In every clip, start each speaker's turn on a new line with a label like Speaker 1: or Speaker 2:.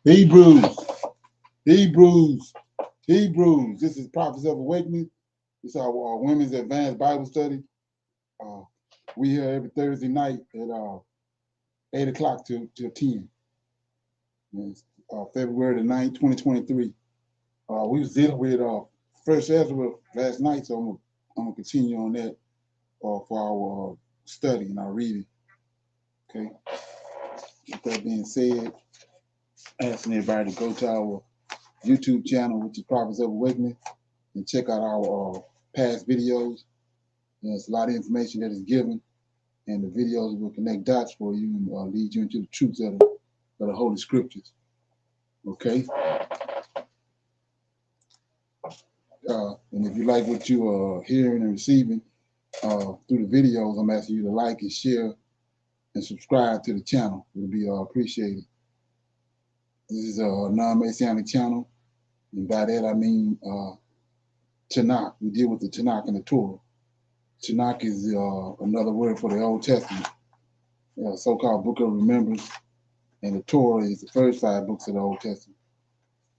Speaker 1: Hebrews, Hebrews, Hebrews. This is Prophets of Awakening. This is our Women's Advanced Bible Study. Uh, we here every Thursday night at 8 o'clock till 10. It's, February the 9th, 2023. We was dealing with First Ezra last night, so I'm gonna continue on that for our study and our reading. Okay. With that being said, asking everybody to go to our YouTube channel, which is Prophets of Awakening, and check out our past videos. There's a lot of information that is given, and the videos will connect dots for you and lead you into the truths of the Holy Scriptures. Okay? And if you like what you are hearing and receiving through the videos, I'm asking you to like and share and subscribe to the channel. It would be appreciated. This is a non-Messianic channel, and by that I mean Tanakh. We deal with the Tanakh and the Torah. Tanakh is another word for the Old Testament, so-called Book of Remembrance, and the Torah is the first 5 books of the Old Testament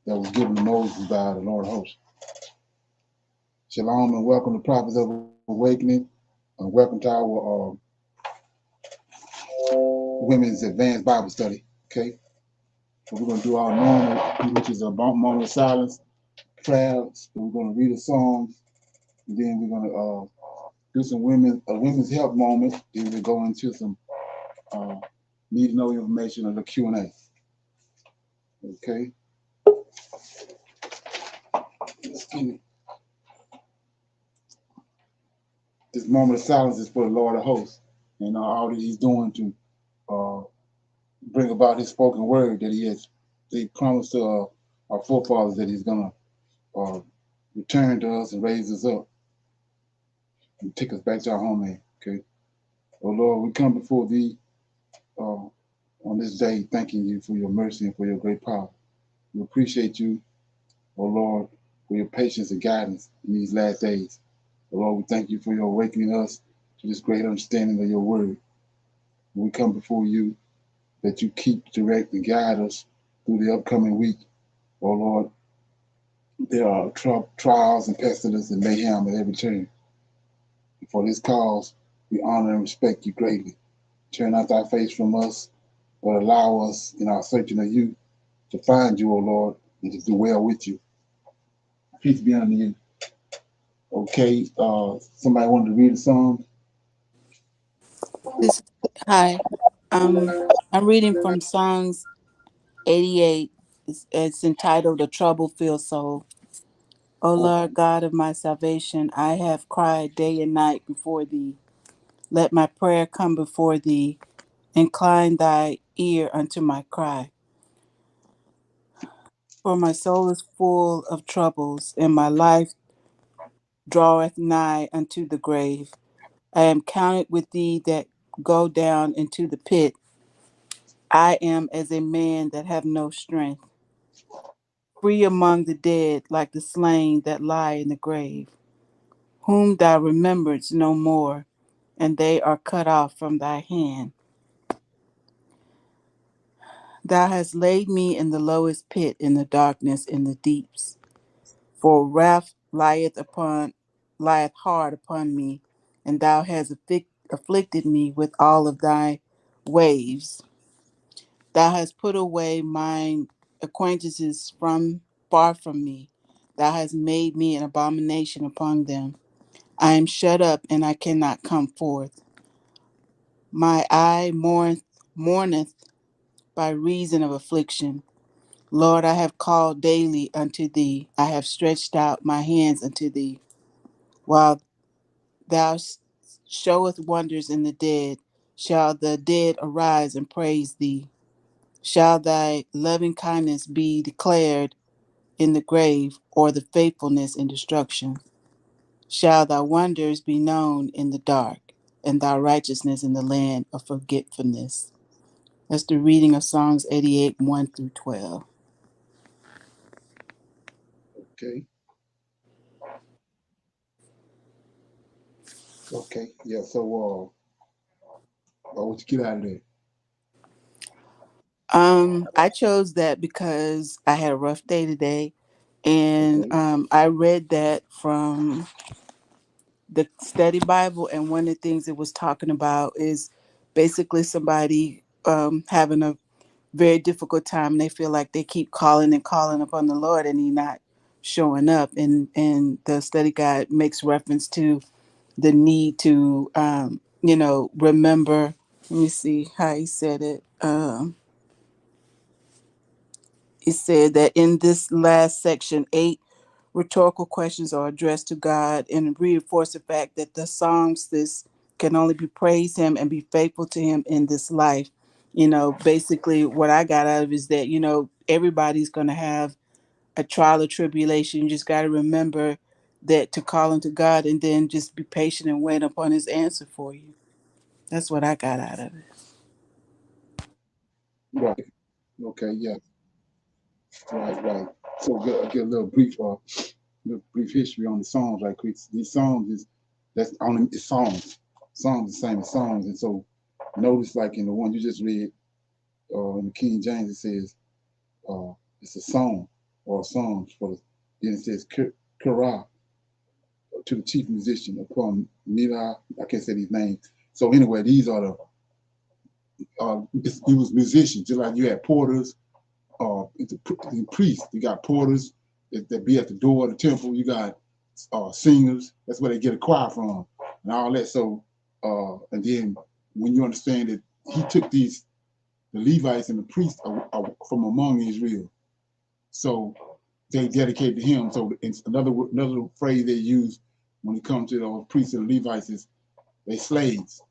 Speaker 1: that was given to Moses by the Lord of Hosts. Shalom and welcome to Prophets of Awakening, and welcome to our Women's Advanced Bible Study. Okay, so we're going to do our normal, which is a moment of silence, prayers. We're going to read a song, and then we're going to do some women's health moment. Then we'll go into some need to know information on the Q&A. Okay. This moment of silence is for the Lord of Hosts and all that He's doing to bring about His spoken word that He promised to our forefathers that He's gonna return to us and raise us up and take us back to our homeland. Okay. Oh Lord, we come before Thee on this day, thanking You for Your mercy and for Your great power. We appreciate You, oh Lord, for Your patience and guidance in these last days. Oh Lord, we thank You for Your awakening us to this great understanding of Your word. We come before You that You keep, direct, and guide us through the upcoming week. Oh Lord, there are trials and pestilence and mayhem at every turn. And for this cause, we honor and respect You greatly. Turn not Thy face from us, but allow us in our searching of You to find You, O Lord, and to do well with You. Peace be unto You. Okay, somebody wanted to read a song?
Speaker 2: This Hi. Um I'm reading from Songs 88. It's entitled A Trouble-Filled Soul. O Lord God of my salvation, I have cried day and night before Thee. Let my prayer come before Thee. Incline Thy ear unto my cry. For my soul is full of troubles, and my life draweth nigh unto the grave. I am counted with thee that go down into the pit. I am as a man that have no strength, free among the dead, like the slain that lie in the grave, whom thou rememberest no more, and they are cut off from thy hand. Thou hast laid me in the lowest pit, in the darkness, in the deeps. For wrath lieth hard upon me, and thou hast afflicted me with all of thy waves. Thou hast put away mine acquaintances from far from me. Thou hast made me an abomination upon them. I am shut up, and I cannot come forth. My eye mourneth by reason of affliction. Lord, I have called daily unto thee. I have stretched out my hands unto thee. While thou showeth wonders in the dead, shall the dead arise and praise thee? Shall thy loving kindness be declared in the grave, or the faithfulness in destruction? Shall thy wonders be known in the dark, and thy righteousness in the land of forgetfulness? That's the reading of Psalms 88, 1 through 12.
Speaker 1: Okay, okay, yeah. So, what you get out of there?
Speaker 2: I chose that because I had a rough day today, and
Speaker 1: Okay.
Speaker 2: I read that from the study Bible, and one of the things it was talking about is basically somebody having a very difficult time. And they feel like they keep calling and calling upon the Lord, and He not showing up. And the study guide makes reference to the need to, remember. Let me see how he said it. He said that in this last section, 8 rhetorical questions are addressed to God and reinforce the fact that the psalmist can only be praise Him and be faithful to Him in this life. Basically, what I got out of it is that, everybody's going to have a trial or tribulation. You just got to remember that to call unto God and then just be patient and wait upon His answer for you. That's what I got out of it.
Speaker 1: Right. Okay. Yeah. Right. Right. So get a little brief history on the songs right quick. These songs is that's only it's songs. Songs the same as songs, and so notice like in the one you just read, in the King James it says it's a song or a song for the. Then it says Kara to the chief musician upon Mila. I can't say these names. So anyway, these are the it was musicians, just like you had porters, the priests. You got porters that be at the door of the temple. You got singers. That's where they get a choir from, and all that. So, and then when you understand that he took the Levites and the priests from among Israel, so they dedicated to him. So it's another phrase they use when it comes to those priests and Levites is they slaves.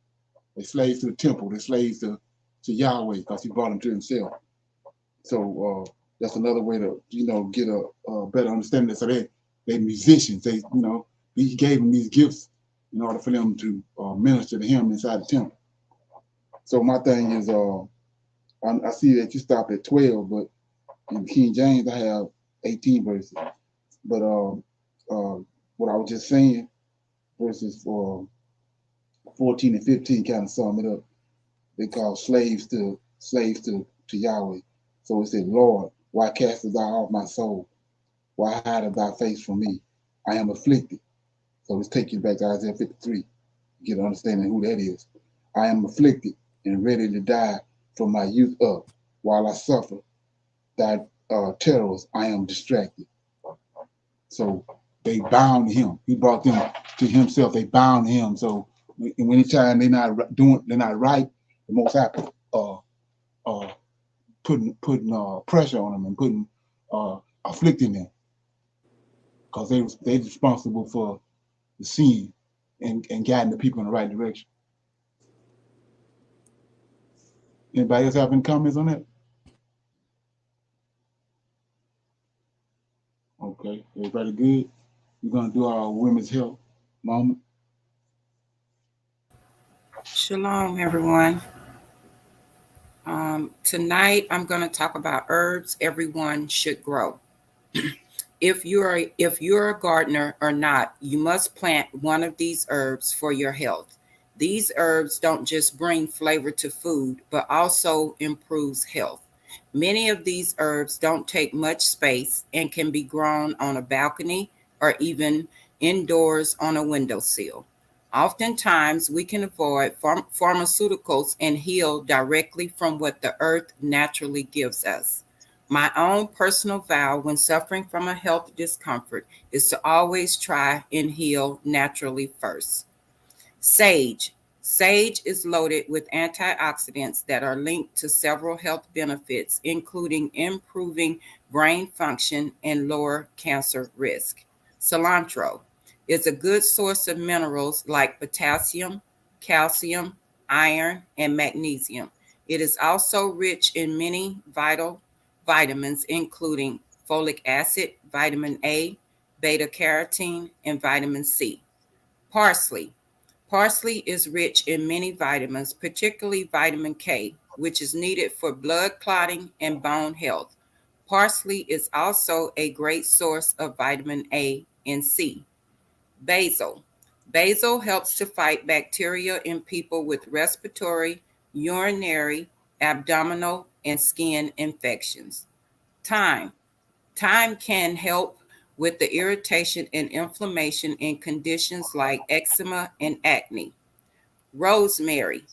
Speaker 1: They slaves to the temple. They slaves to Yahweh because he brought them to himself. So that's another way to get a better understanding. So they musicians. He gave them these gifts in order for them to minister to him inside the temple. So my thing is, I see that you stopped at 12, but in King James I have 18 verses. But what I was just saying, verses 14 and 15 kind of sum it up. They call slaves to Yahweh. So it said, Lord, why castest thou off my soul? Why hidest thy face from me? I am afflicted. So let's take you back to Isaiah 53, get an understanding who that is. I am afflicted and ready to die from my youth up. While I suffer thy terrors, I am distracted. So they bound him. He brought them to himself. They bound him. So anytime they're not right, the Most High uh, putting pressure on them and putting afflicting them because they responsible for the sin and guiding the people in the right direction. Anybody else have any comments on that? Okay, everybody good? We're gonna do our women's health moment.
Speaker 3: Shalom, everyone. Tonight I'm going to talk about herbs everyone should grow. If you're a gardener or not, you must plant one of these herbs for your health. These herbs don't just bring flavor to food, but also improves health. Many of these herbs don't take much space and can be grown on a balcony or even indoors on a windowsill. Oftentimes, we can avoid pharmaceuticals and heal directly from what the earth naturally gives us. My own personal vow when suffering from a health discomfort is to always try and heal naturally first. Sage. Sage is loaded with antioxidants that are linked to several health benefits, including improving brain function and lower cancer risk. Cilantro is a good source of minerals like potassium, calcium, iron, and magnesium. It is also rich in many vital vitamins, including folic acid, vitamin A, beta carotene, and vitamin C. Parsley. Parsley is rich in many vitamins, particularly vitamin K, which is needed for blood clotting and bone health. Parsley is also a great source of vitamin A and C. Basil. Basil helps to fight bacteria in people with respiratory, urinary, abdominal, and skin infections. Thyme. Thyme can help with the irritation and inflammation in conditions like eczema and acne. Rosemary.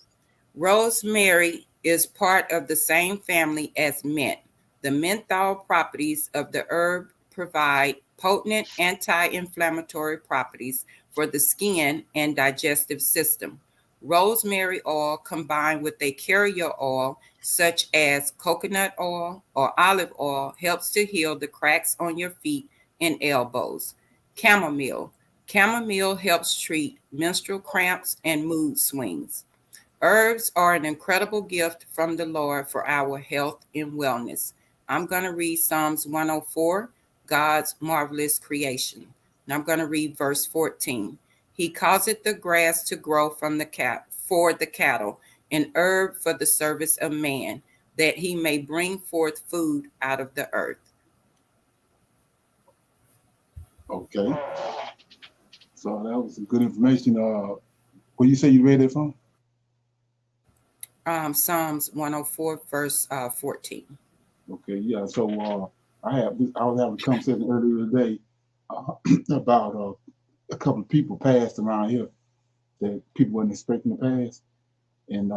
Speaker 3: Rosemary is part of the same family as mint. The menthol properties of the herb provide potent anti inflammatory properties for the skin and digestive system. Rosemary oil combined with a carrier oil such as coconut oil or olive oil helps to heal the cracks on your feet and elbows. Chamomile. Chamomile helps treat menstrual cramps and mood swings. Herbs are an incredible gift from the Lord for our health and wellness. I'm going to read Psalms 104, God's marvelous creation. And I'm going to read verse 14. He causeth the grass to grow from the cat for the cattle, an herb for the service of man, that he may bring forth food out of the earth.
Speaker 1: Okay. So that was some good information. Where you say you read it from?
Speaker 3: Psalms 104, verse 14.
Speaker 1: Okay, yeah. So I was having a conversation earlier today about a couple of people passed around here that people wasn't expecting to pass, and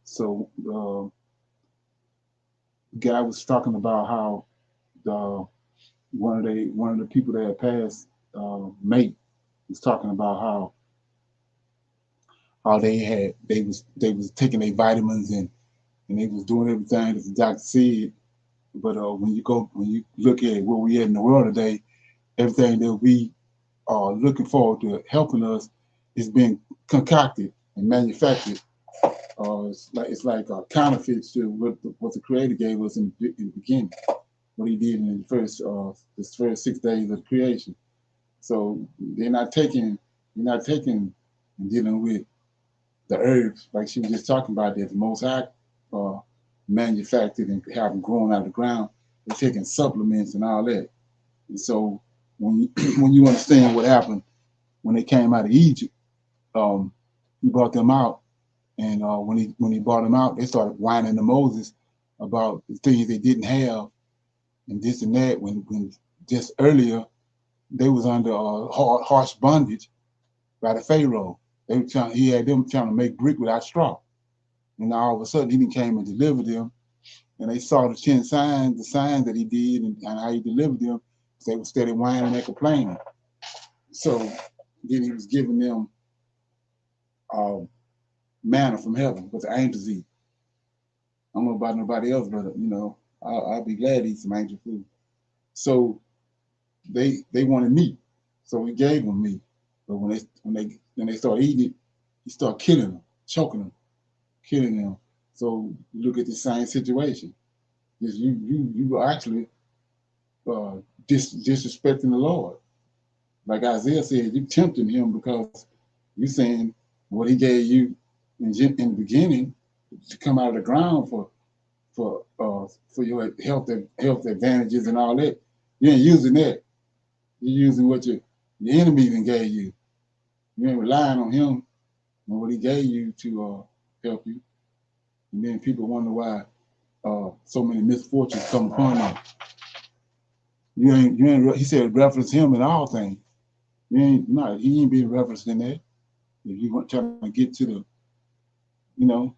Speaker 1: so the guy was talking about how the one of the people that had passed, mate, was talking about how they was taking their vitamins and they was doing everything that the doctor said. But when you look at where we at in the world today, everything that we are looking forward to helping us is being concocted and manufactured. It's like counterfeits to what the Creator gave us in the beginning, what He did in the first 6 days of creation. So they're not taking and dealing with the herbs like she was just talking about that the Most High uh, manufactured and have them growing out of the ground. They're taking supplements and all that. And so when you, when you understand what happened when they came out of Egypt, um, he brought them out, and when he brought them out, they started whining to Moses about the things they didn't have and this and that. When just earlier they was under harsh bondage by the Pharaoh. He had them trying to make brick without straw, and all of a sudden he came and delivered them, and they saw the signs that he did, and how he delivered them. So they were steady whining and complaining. So then he was giving them uh, manna from heaven, what the angels eat. I don't know about nobody else, but I'll be glad to eat some angel food. So they wanted meat, so we gave them meat. But when they start eating it, he started killing them, choking them, killing them. So you look at the same situation. You were actually uh, disrespecting the Lord. Like Isaiah said, you tempting him because you saying what he gave you in the beginning to come out of the ground for your health advantages and all that. You ain't using that. You're using what the enemy even gave you. You ain't relying on him and what he gave you to help you. And then people wonder why so many misfortunes come upon them. You ain't. He said reference him in all things. You ain't not. He ain't being referenced in that. If you want trying to get you know,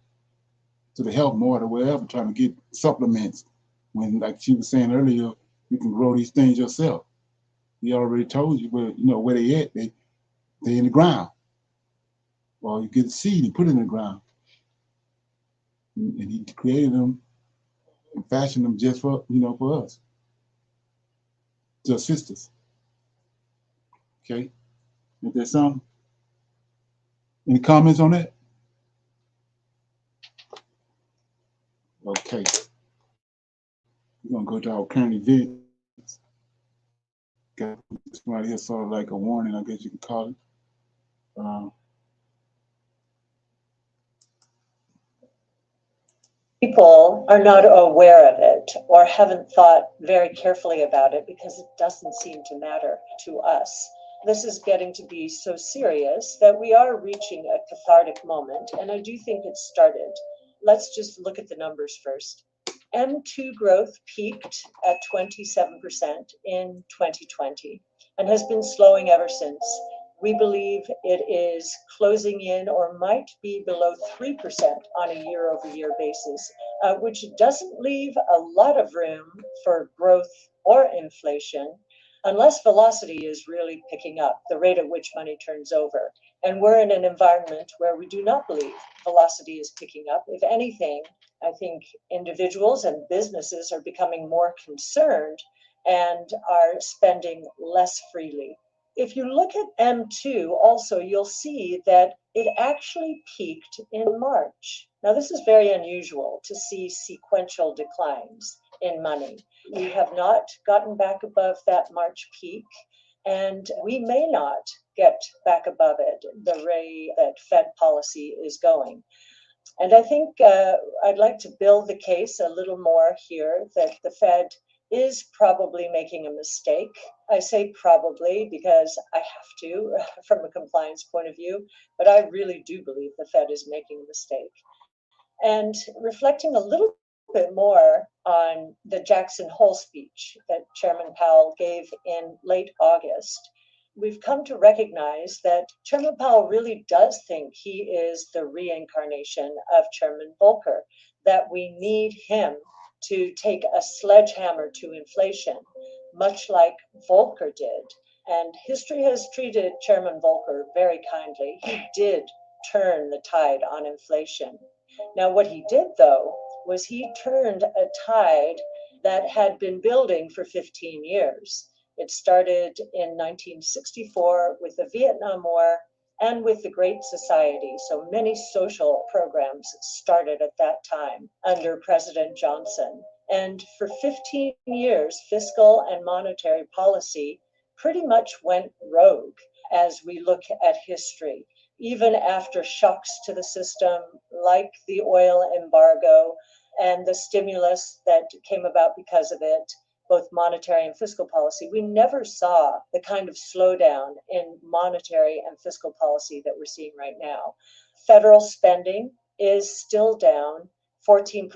Speaker 1: to the health mart or wherever, trying to get supplements. When, like she was saying earlier, you can grow these things yourself. He already told you where they at. They in the ground. Or you get a seed and put it in the ground. And he created them and fashioned them just for us, to assist us. Okay? Is there something? Any comments on that? Okay. We're gonna go to our current events. Got this right here, sort of like a warning, I guess you can call it. Uh,
Speaker 4: People are not aware of it or haven't thought very carefully about it because it doesn't seem to matter to us. This is getting to be so serious that we are reaching a cathartic moment, and I do think it's started. Let's just look at the numbers first. M2 growth peaked at 27% in 2020 and has been slowing ever since. We believe it is closing in or might be below 3% on a year-over-year basis, which doesn't leave a lot of room for growth or inflation unless velocity is really picking up, the rate at which money turns over. And we're in an environment where we do not believe velocity is picking up. If anything, I think individuals and businesses are becoming more concerned and are spending less freely. If you look at M2 also, you'll see that it actually peaked in March. Now, this is very unusual to see sequential declines in money. We have not gotten back above that March peak, and we may not get back above it the way that Fed policy is going. And I think I'd like to build the case a little more here that the Fed is probably making a mistake. I say probably because I have to from a compliance point of view, but I really do believe the Fed is making a mistake. And reflecting a little bit more on the Jackson Hole speech that Chairman Powell gave in late August, we've come to recognize that Chairman Powell really does think he is the reincarnation of Chairman Volcker, that we need him to take a sledgehammer to inflation, much like Volcker did. And history has treated Chairman Volcker very kindly. He did turn the tide on inflation. Now, what he did, though, was he turned a tide that had been building for 15 years. It started in 1964 with the Vietnam War and with the Great Society. So many social programs started at that time under President Johnson. And for 15 years, fiscal and monetary policy pretty much went rogue as we look at history. Even after shocks to the system, like the oil embargo and the stimulus that came about because of it, both monetary and fiscal policy, we never saw the kind of slowdown in monetary and fiscal policy that we're seeing right now. Federal spending is still down 14%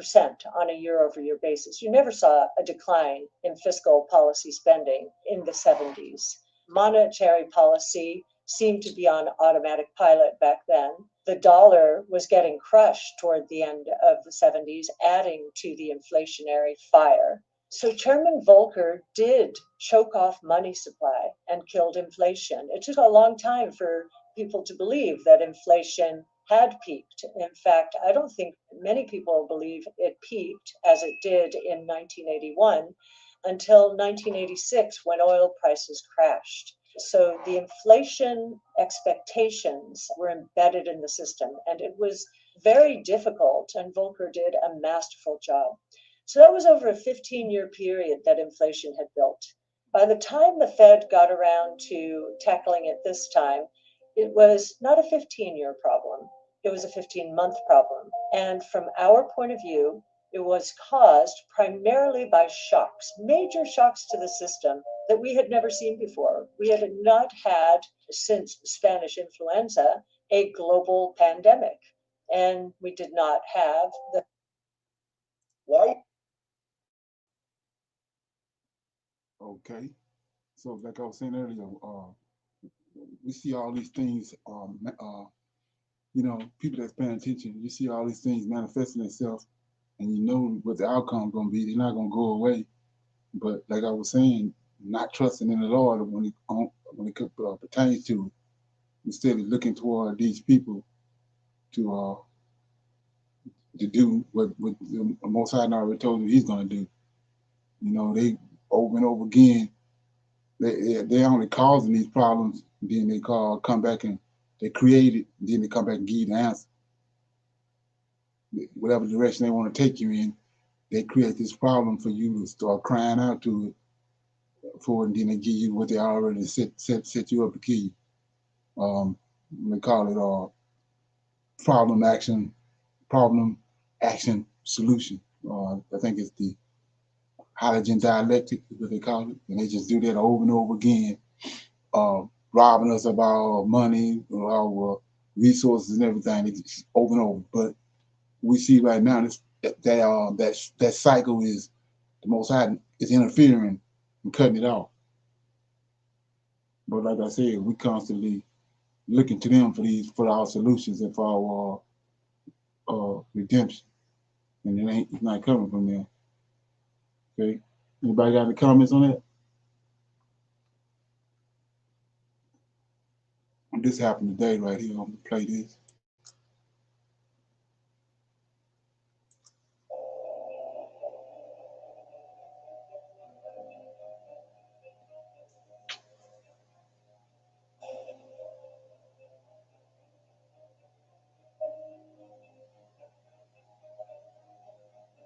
Speaker 4: on a year-over-year basis. You never saw a decline in fiscal policy spending in the 70s. Monetary policy seemed to be on automatic pilot back then. The dollar was getting crushed toward the end of the 70s, adding to the inflationary fire. So Chairman Volcker did choke off money supply and killed inflation. It took a long time for people to believe that inflation had peaked. In fact, I don't think many people believe it peaked as it did in 1981 until 1986 when oil prices crashed. So the inflation expectations were embedded in the system, and it was very difficult, and Volcker did a masterful job. So that was over a 15-year period that inflation had built. By the time the Fed got around to tackling it this time, it was not a 15-year problem. It was a 15-month problem. And from our point of view, it was caused primarily by shocks, major shocks to the system that we had never seen before. We had not had, since Spanish influenza, a global pandemic. And we did not have the
Speaker 1: Okay. So like I was saying earlier, we see all these things, people that's paying attention, you see all these things manifesting themselves and you know what the outcome going to be. They're not going to go away. But like I was saying, not trusting in the Lord when it pertains to it, instead of looking toward these people to do what the Most High already told you He's going to do. They over and over again, they're only causing these problems. Then they come back and they create it. Then they come back and give you the answer. Whatever direction they want to take you in, they create this problem for you to start crying out to it for it, and then they give you what they already set you up to give you. They call it problem action solution. I think it's the hydrogen dialectic is what they call it, and they just do that over and over again, robbing us of our money, our resources, and everything. It's just over and over. But we see right now that cycle is the Most High is interfering and cutting it off. But like I said, we constantly looking to them for our solutions and for our redemption, and it's not coming from them. Okay, anybody got any comments on that? This happened today right here. I'm gonna play this.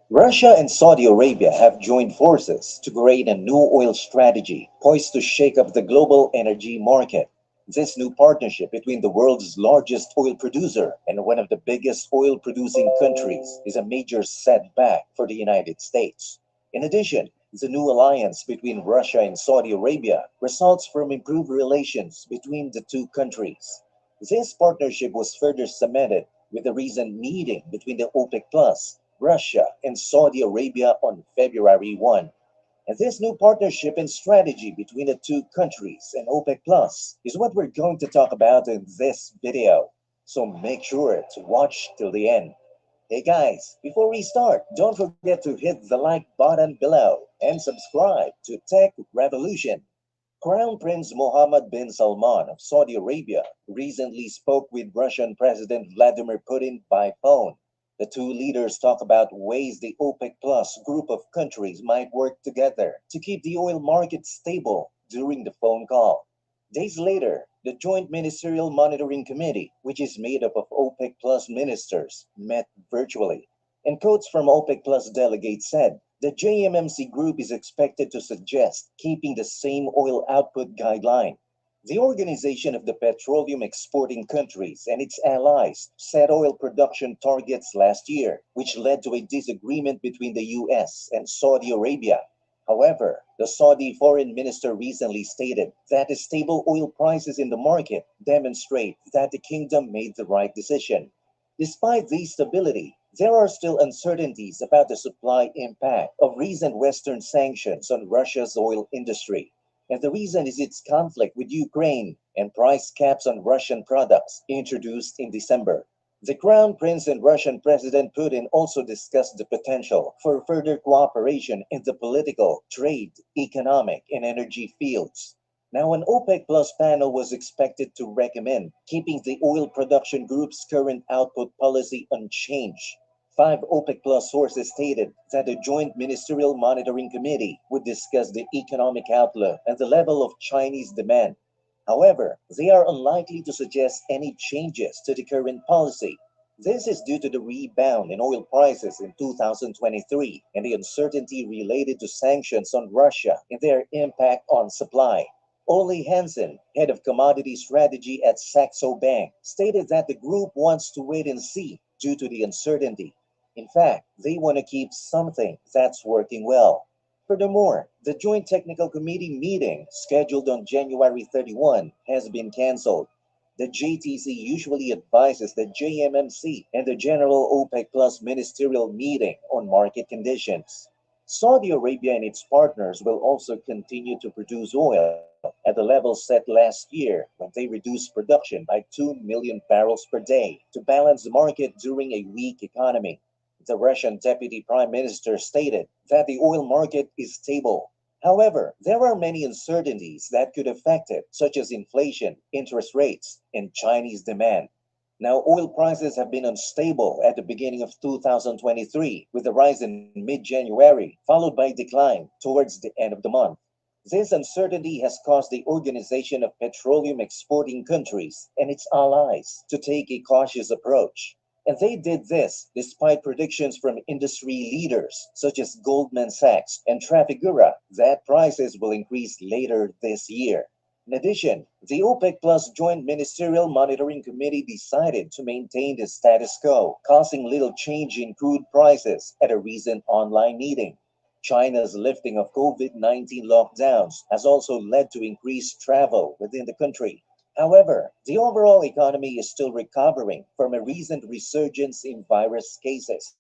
Speaker 5: Russia and Saudi Arabia have joined forces to create a new oil strategy poised to shake up the global energy market. This new partnership between the world's largest oil producer and one of the biggest oil producing countries is a major setback for the United States. In addition, the new alliance between Russia and Saudi Arabia results from improved relations between the two countries. This partnership was further cemented with the recent meeting between the OPEC Plus, Russia, and Saudi Arabia on February 1. And this new partnership and strategy between the two countries and OPEC Plus is what we're going to talk about in this video. So make sure to watch till the end. Hey guys, before we start, don't forget to hit the like button below and subscribe to Tech Revolution. Crown Prince Mohammed bin Salman of Saudi Arabia recently spoke with Russian President Vladimir Putin by phone. The two leaders talk about ways the OPEC Plus group of countries might work together to keep the oil market stable during the phone call. Days later, the Joint Ministerial Monitoring Committee, which is made up of OPEC Plus ministers, met virtually. And quotes from OPEC Plus delegates said the JMMC group is expected to suggest keeping the same oil output guideline. The Organization of the Petroleum Exporting Countries and its allies set oil production targets last year, which led to a disagreement between the US and Saudi Arabia. However, the Saudi foreign minister recently stated that the stable oil prices in the market demonstrate that the kingdom made the right decision. Despite this stability, there are still uncertainties about the supply impact of recent Western sanctions on Russia's oil industry. And the reason is its conflict with Ukraine and price caps on Russian products introduced in December. The Crown Prince and Russian President Putin also discussed the potential for further cooperation in the political, trade, economic, and energy fields. Now, an OPEC Plus panel was expected to recommend keeping the oil production group's current output policy unchanged. Five OPEC Plus sources stated that the Joint Ministerial Monitoring Committee would discuss the economic outlook and the level of Chinese demand. However, they are unlikely to suggest any changes to the current policy. This is due to the rebound in oil prices in 2023 and the uncertainty related to sanctions on Russia and their impact on supply. Ole Hansen, head of commodity strategy at Saxo Bank, stated that the group wants to wait and see due to the uncertainty. In fact, they want to keep something that's working well. Furthermore, the Joint Technical Committee meeting scheduled on January 31 has been canceled. The JTC usually advises the JMMC and the General OPEC Plus ministerial meeting on market conditions. Saudi Arabia and its partners will also continue to produce oil at the level set last year when they reduced production by 2 million barrels per day to balance the market during a weak economy. The Russian Deputy Prime Minister stated that the oil market is stable. However, there are many uncertainties that could affect it, such as inflation, interest rates, and Chinese demand. Now, oil prices have been unstable at the beginning of 2023, with a rise in mid January, followed by a decline towards the end of the month. This uncertainty has caused the Organization of Petroleum Exporting Countries and its allies to take a cautious approach. And they did this despite predictions from industry leaders such as Goldman Sachs and Trafigura that prices will increase later this year. In addition, the OPEC Plus Joint Ministerial Monitoring Committee decided to maintain the status quo, causing little change in crude prices at a recent online meeting. China's lifting of COVID-19 lockdowns has also led to increased travel within the country. However, the overall economy is still recovering from a recent resurgence in virus cases.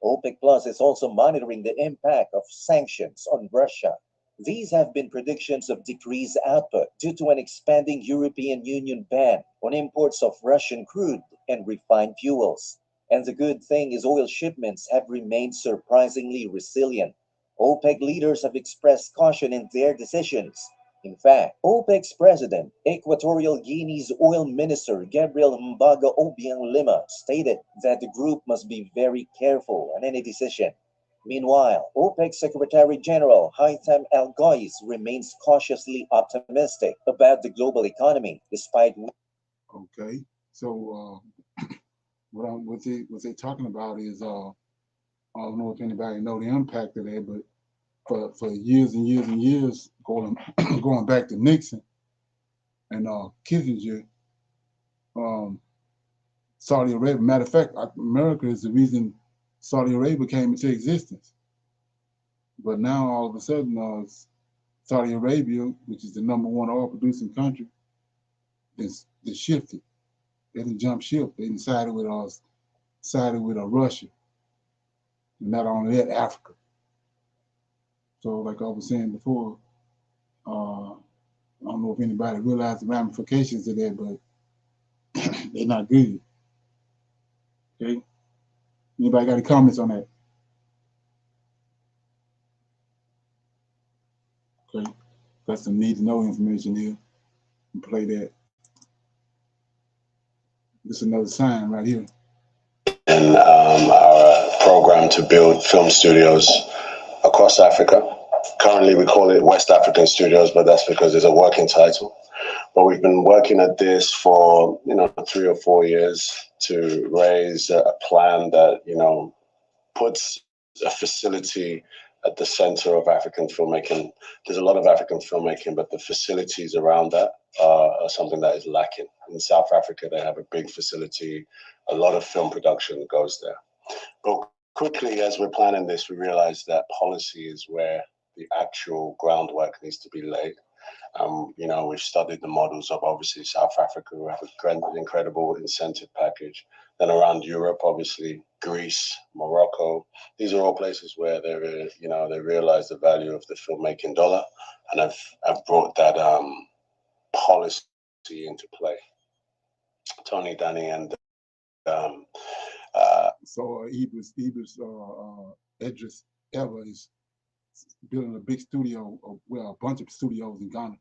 Speaker 5: OPEC Plus is also monitoring the impact of sanctions on Russia. These have been predictions of decreased output due to an expanding European Union ban on imports of Russian crude and refined fuels. And the good thing is oil shipments have remained surprisingly resilient. OPEC leaders have expressed caution in their decisions. In fact, OPEC's president, Equatorial Guinea's oil minister Gabriel Mbaga Obiang Lima, stated that the group must be very careful on any decision. Meanwhile, OPEC Secretary General Haitham Al Ghais remains cautiously optimistic about the global economy, despite.
Speaker 1: Okay, so what they talking about is I don't know if anybody know the impact of that, but for years and years and years, going going back to Nixon and Kissinger, um, Saudi Arabia. Matter of fact, America is the reason Saudi Arabia came into existence. But now all of a sudden, Saudi Arabia, which is the number one oil producing country, is shifted. They didn't jump ship. They sided with Russia, and not only that, Africa. So, like I was saying before, I don't know if anybody realized the ramifications of that, but they're not good. Okay. Anybody got any comments on that? Okay. Got some need to know information here. And play that. This is another sign right here.
Speaker 6: In our program to build film studios across Africa. Currently, we call it West African Studios, but that's because it's a working title. But we've been working at this for 3 or 4 years to raise a plan that puts a facility at the center of African filmmaking. There's a lot of African filmmaking, but the facilities around that are something that is lacking. In South Africa, they have a big facility. A lot of film production goes there. But quickly, as we're planning this, we realized that policy is where the actual groundwork needs to be laid. We've studied the models of obviously South Africa, who have an incredible incentive package. Then around Europe, obviously Greece, Morocco. These are all places where they realize the value of the filmmaking dollar, and have brought that policy into play. Tony, Danny, and
Speaker 1: so Idris Elba is building a big studio, well, a bunch of studios in Ghana.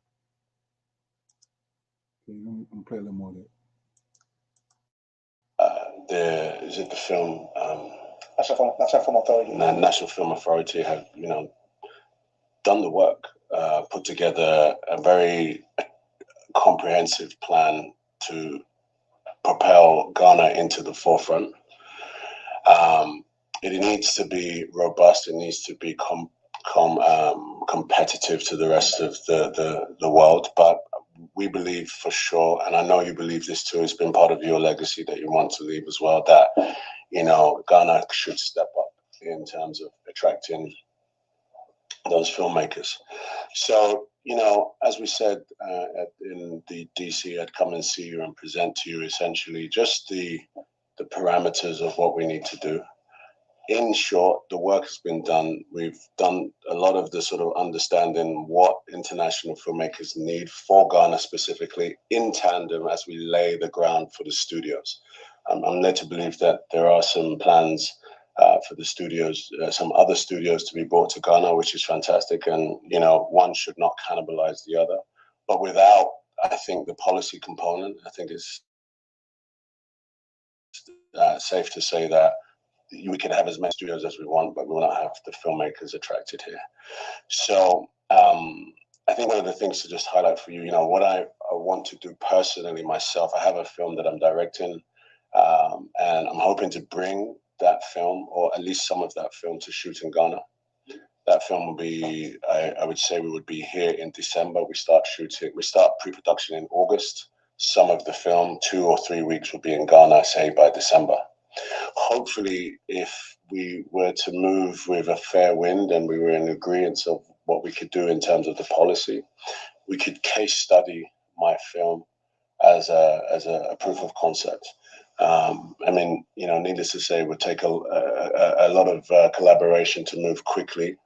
Speaker 1: Okay, I'm gonna play a little more of that.
Speaker 6: Is it the film?
Speaker 5: National Film Authority.
Speaker 6: National Film Authority have done the work, put together a very comprehensive plan to propel Ghana into the forefront. It needs to be robust. It needs to be competitive to the rest of the world. But we believe for sure, and I know you believe this too, it's been part of your legacy that you want to leave as well, that Ghana should step up in terms of attracting those filmmakers. So, as we said in the DC, I'd come and see you and present to you essentially just the parameters of what we need to do. In short, the work has been done. We've done a lot of the sort of understanding what international filmmakers need for Ghana specifically, in tandem as we lay the ground for the studios. I'm led to believe that there are some plans for the studios, some other studios to be brought to Ghana, which is fantastic. And, one should not cannibalize the other. But without, I think, the policy component, I think it's safe to say that we can have as many studios as we want, but we will not have the filmmakers attracted here. So I think one of the things to just highlight for you, what I want to do personally myself, I have a film that I'm directing, and I'm hoping to bring that film, or at least some of that film, to shoot in Ghana. That film will be, I would say we would be here in December. We start pre-production in August. Some of the film, 2 or 3 weeks, will be in Ghana, say by December. Hopefully, if we were to move with a fair wind and we were in agreement of what we could do in terms of the policy, we could case study my film as a proof of concept. I mean, needless to say, it would take a lot of collaboration to move quickly.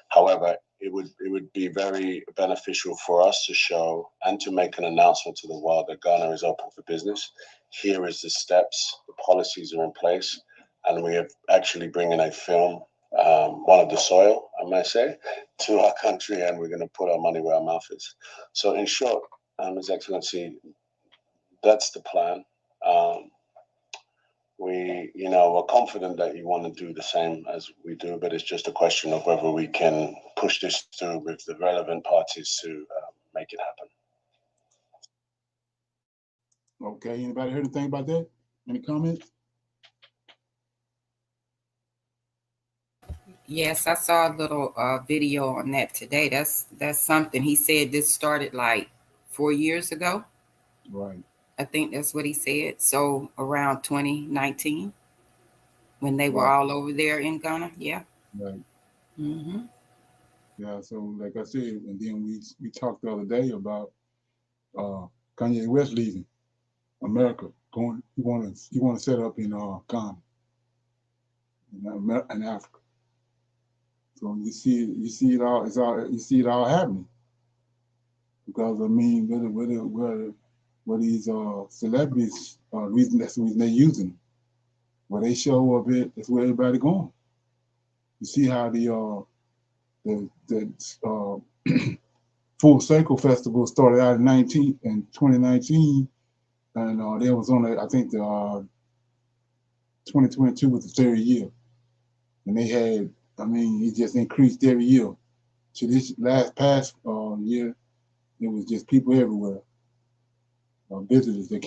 Speaker 6: However, it would be very beneficial for us to show and to make an announcement to the world that Ghana is open for business. Here is the steps, the policies are in place, and we are actually bringing a film, one of the soil, I might say, to our country, and we're going to put our money where our mouth is. So, in short, His Excellency, that's the plan. Um, we're confident that you want to do the same as we do, but it's just a question of whether we can push this through with the relevant parties to make it happen.
Speaker 1: Okay, anybody heard anything about that? Any comments?
Speaker 3: Yes, I saw a little video on that today. That's something. He said this started like 4 years ago.
Speaker 1: Right.
Speaker 3: I think that's what he said. So around 2019, when they were
Speaker 1: Right.
Speaker 3: all over there in Ghana. Yeah.
Speaker 1: Right.
Speaker 3: Mm-hmm.
Speaker 1: Yeah. So, like I said, and then we talked the other day about Kanye West leaving America, going. He want to set up in Ghana, in Africa. So you see it all. You see it all happening because I mean, whether these celebrities, reason that's the reason they're using them. Where they show up at, that's where everybody going. You see how the Full Circle Festival started out in 2019, and there was only, I think, the 2022 was the third year, and they had, I mean, it just increased every year. To this past year, it was just people everywhere, visitors that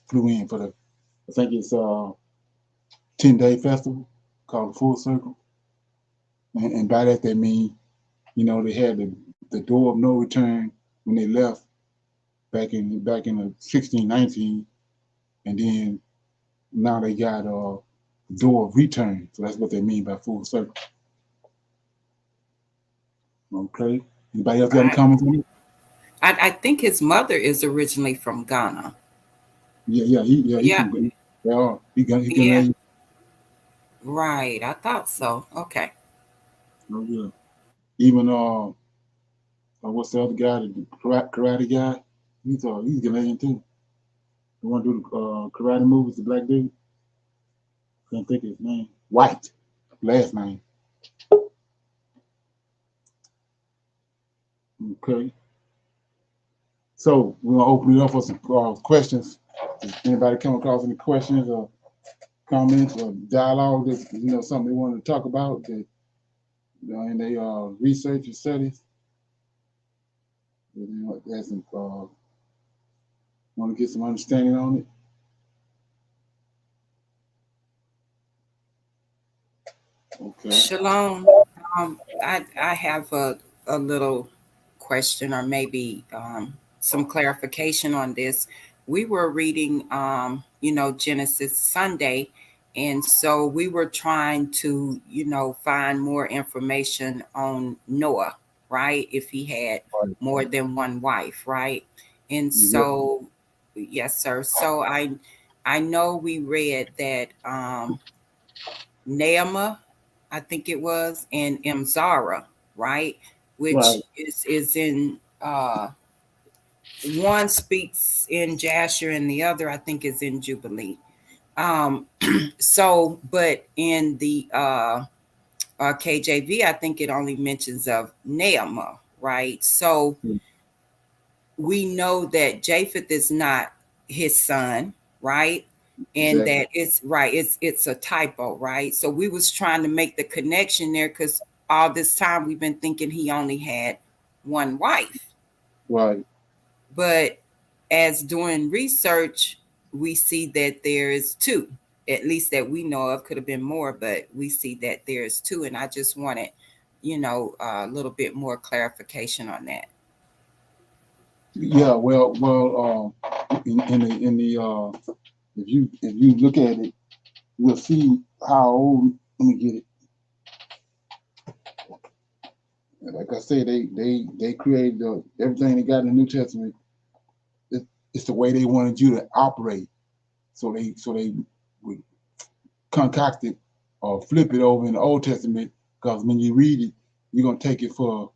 Speaker 1: flew in for the, I think it's 10-day festival called the Full Circle, and by that they mean, they had the door of no return when they left back in the 1619, and then now they got the door of return. So that's what they mean by full circle. Okay. Anybody else got any
Speaker 3: Right.
Speaker 1: comments on it?
Speaker 3: I think his mother is originally from Ghana.
Speaker 1: He
Speaker 3: Yeah.
Speaker 1: from yeah, he
Speaker 3: Yeah.
Speaker 1: can
Speaker 3: Right. I thought so. Okay.
Speaker 1: oh yeah. Even what's the other guy, the karate guy? He's Ghanaian too. The one who do the karate movies, the black dude. Can't think of his name. White, last name. Okay. So we're gonna open it up for some questions. Does anybody come across any questions or comments or dialogue that something they wanted to talk about that in their research and studies? That some want to get some understanding on it. Okay.
Speaker 3: Shalom. I have a little question or maybe some clarification on this. We were reading, Genesis Sunday, and so we were trying to, find more information on Noah, right? If he had
Speaker 1: Right.
Speaker 3: more than one wife, right? And
Speaker 1: Yeah.
Speaker 3: so, yes, sir. So I know we read that Naamah, I think it was, and Mzara, right? Which
Speaker 1: Right.
Speaker 3: is in one speaks in Jasher and the other I think is in Jubilee. Um, so, but in the KJV, I think it only mentions of Naamah, right? So we know that Japheth is not his son, right? And
Speaker 1: Exactly.
Speaker 3: that it's right, it's a typo, right? So we was trying to make the connection there because all this time we've been thinking he only had one wife.
Speaker 1: Right.
Speaker 3: But as doing research, we see that there is two, at least that we know of. Could have been more, but we see that there's two. And I just wanted, a little bit more clarification on that.
Speaker 1: Yeah. Well. In the if you look at it, you'll see how old. Let me get it. Like I say, they created everything they got in the New Testament. It's the way they wanted you to operate. So they would concoct it or flip it over in the Old Testament, because when you read it, you're gonna take it for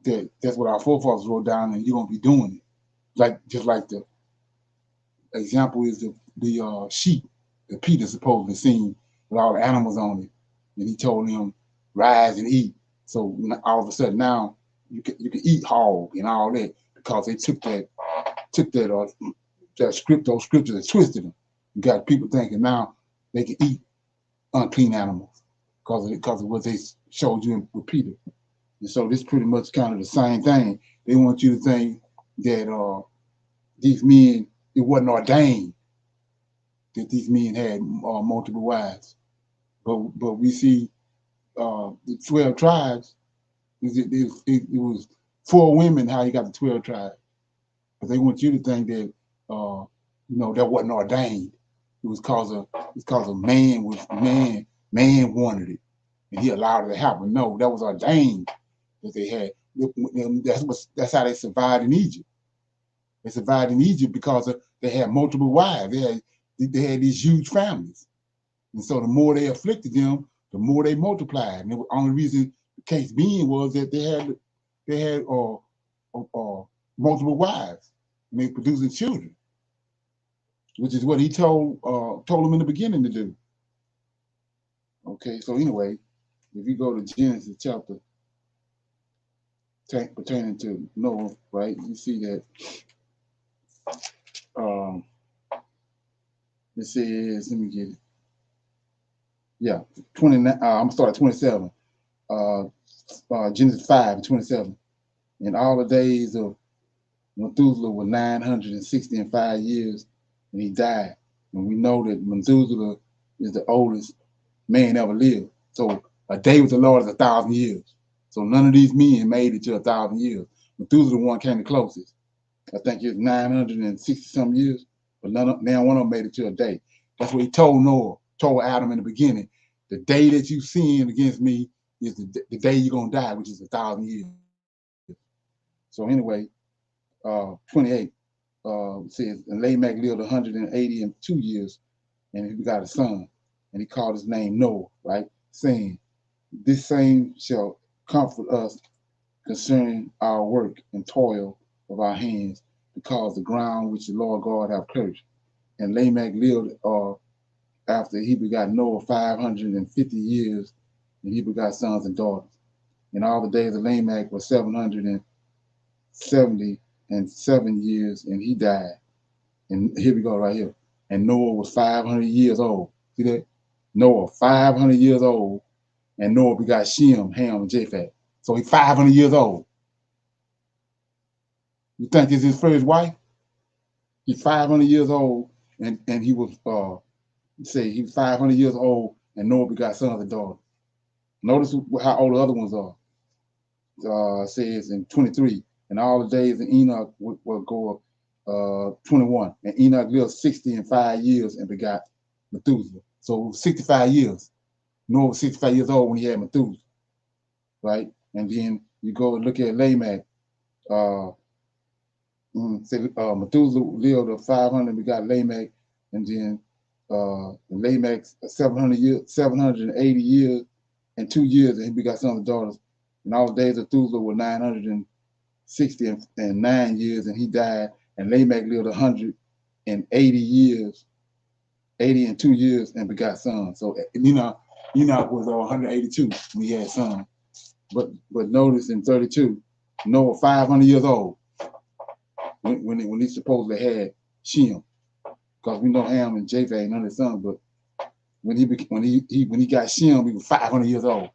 Speaker 1: that's what our forefathers wrote down, and you're gonna be doing it. Just like the example is the sheep that Peter supposedly seen with all the animals on it, and he told them rise and eat. So all of a sudden now you can eat hog and all that, because they took that script, those scriptures, and twisted them. You got people thinking now they can eat unclean animals because of what they showed you with Peter. And so this pretty much kind of the same thing. They want you to think that these men, it wasn't ordained that these men had multiple wives. But we see the 12 tribes, it was 4 women how you got the 12 tribes. But they want you to think that that wasn't ordained. It was cause of man wanted it, and he allowed it to happen. No, that was ordained that they had. That's how they survived in Egypt. They survived in Egypt because they had multiple wives. They had these huge families, and so the more they afflicted them, the more they multiplied. And the only reason the case being was that they had multiple wives, and they producing children, which is what he told them in the beginning to do. Okay, so anyway, if you go to Genesis chapter pertaining to Noah, right, you see that it says, let me get it. Yeah, 29. I'm gonna start at 27. Genesis 5:27. And all the days of Methuselah were 965 years, and he died. And we know that Methuselah is the oldest man ever lived. So a day with the Lord is 1,000 years. So none of these men made it to 1,000 years. Methuselah one came the closest. I think it's 960 some years, but now one of them made it to a day. That's what he told Noah, told Adam in the beginning. The day that you sin against me is the day you're gonna die, which is 1,000 years. So anyway, 28 says, and Lamech lived 182 years, and he got a son, and he called his name Noah, right? Saying, this same shall comfort us concerning our work and toil of our hands, because the ground which the Lord God hath cursed. And Lamech lived after he begot Noah 550 years, and he begot sons and daughters. And all the days of Lamech were 777 years, and he died. And here we go right here. And Noah was 500 years old. See that? Noah, 500 years old, and Noah begot Shem, Ham, and Japheth. So he's 500 years old. You think this is his first wife? He's 500 years old, and he was say he's 500 years old, and Noah begot sons and daughters. Notice how old the other ones are. Says in 23, and all the days of Enoch will go 21, and Enoch lived 65 years and begot Methuselah. So 65 years. Noah was 65 years old when he had Methuselah, right? And then you go and look at Lamech. Methuselah lived 500 and begot Lamech, and then Lamech 780 years and 2 years, and he begot sons and daughters. And all the days of Methuselah were 969 years, and he died. And Lamech lived 180 years, 80 and 2 years, and begot sons. So Enoch was 182 when he had sons. But notice in 32, Noah 500 years old when he supposedly had Shem, because we know Ham and Japheth ain't none of his sons. But when he got Shem, he was 500 years old.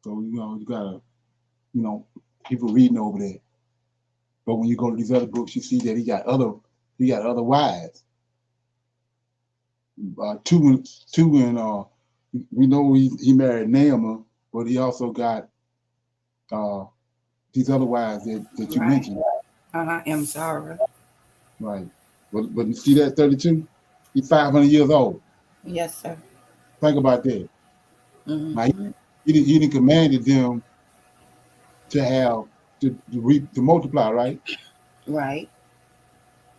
Speaker 1: So you gotta people reading over there. But when you go to these other books, you see that he got other wives. Two, and we know he married Naaman, but he also got these other wives that you mentioned.
Speaker 3: I'm sorry.
Speaker 1: Right. But you see that 32? He's 500 years old.
Speaker 3: Yes, sir.
Speaker 1: Think about that.
Speaker 3: Mm-hmm.
Speaker 1: Now he didn't commanded them to have to multiply, right?
Speaker 3: Right.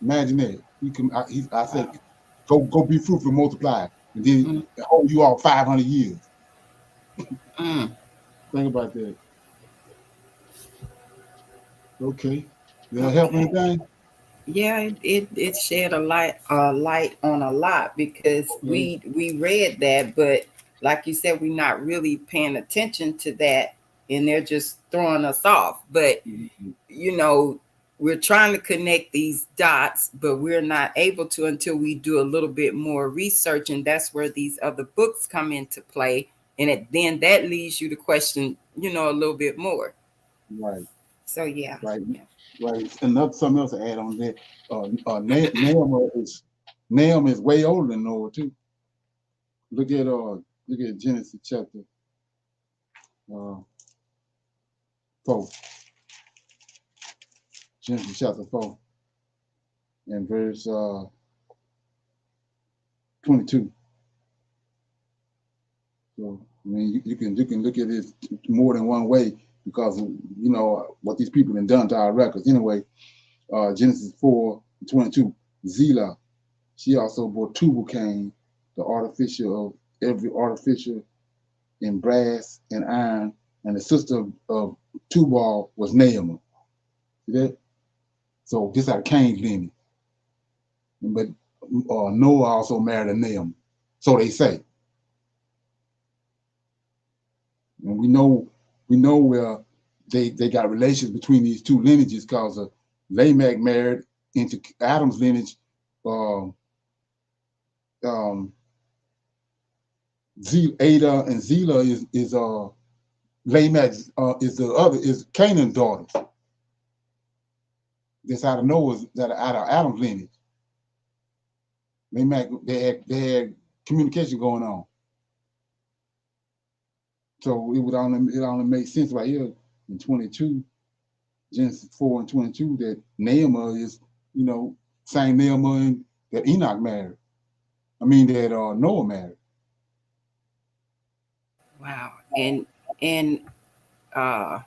Speaker 1: Imagine that. I said, go be fruitful, multiply, and then
Speaker 3: Mm,
Speaker 1: hold you all 500 years.
Speaker 3: mm.
Speaker 1: Think about that. Okay. Did that help
Speaker 3: Okay.
Speaker 1: anything?
Speaker 3: Yeah, it shed a light on a lot because
Speaker 1: Okay.
Speaker 3: we read that, but like you said, we're not really paying attention to that, and they're just throwing us off. But
Speaker 1: Mhm.
Speaker 3: you know, we're trying to connect these dots, but we're not able to until we do a little bit more research, and that's where these other books come into play, and then that leads you to question, a little bit more.
Speaker 1: Right.
Speaker 3: So yeah,
Speaker 1: Right.
Speaker 3: yeah.
Speaker 1: Right. Another something else to add on that. Nahum is way older than Noah too. Look at Genesis chapter uh 4. Genesis chapter 4 and verse 22. So I mean you can look at it more than one way because what these people have done to our records. Anyway, Genesis 4:22. Zillah, she also bore Tubal Cain, the artificial of every artificial in brass and iron, and the sister of Tubal was Naamah. See that? So this out of Cain's lineage. But Noah also married a Naamah. So they say. And we know where they got relations between these two lineages because Lamech married into Adam's lineage. Um, um, Ada and Zillah is Lamech is the other is Canaan's daughter. That's out of Noah's that out of Adam's lineage. They had communication going on. So it only makes sense right here in 22, Genesis 4:22, that Naamah is, same Naamah that Enoch married. I mean that Noah married.
Speaker 3: Wow. And uh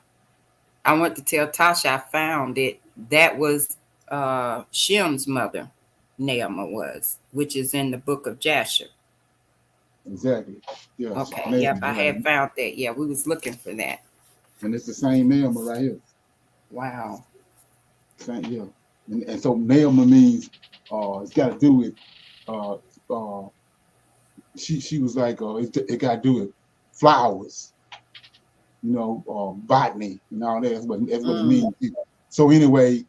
Speaker 3: I want to tell Tasha I found it. That was Shem's mother, Naamah was, which is in the book of Jasher.
Speaker 1: Exactly. Yes,
Speaker 3: Okay, yep,
Speaker 1: Naamah,
Speaker 3: I
Speaker 1: right.
Speaker 3: had found that. Yeah, we was looking for that.
Speaker 1: And it's the same Naamah right here.
Speaker 3: Wow.
Speaker 1: Same, yeah. And so Naamah means it's got to do with uh uh she was like it got to do with flowers, botany and all that. That's what it
Speaker 3: Mm,
Speaker 1: means. So anyway,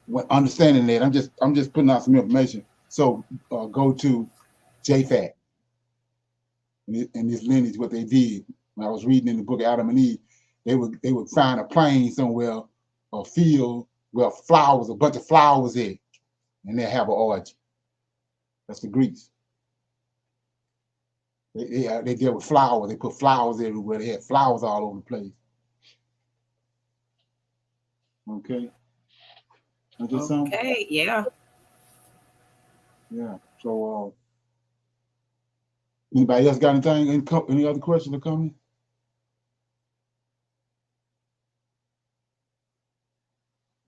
Speaker 1: when understanding that, I'm just putting out some information. So go to JFAT and this lineage, what they did. When I was reading in the book of Adam and Eve, they would find a plain somewhere, a field where flowers, a bunch of flowers there, and they have an origin. That's the Greeks. They deal with flowers. They put flowers everywhere. They had flowers all over the place. Okay, I just some.
Speaker 3: okay, yeah.
Speaker 1: Yeah. So anybody else got anything? Any other questions or comments?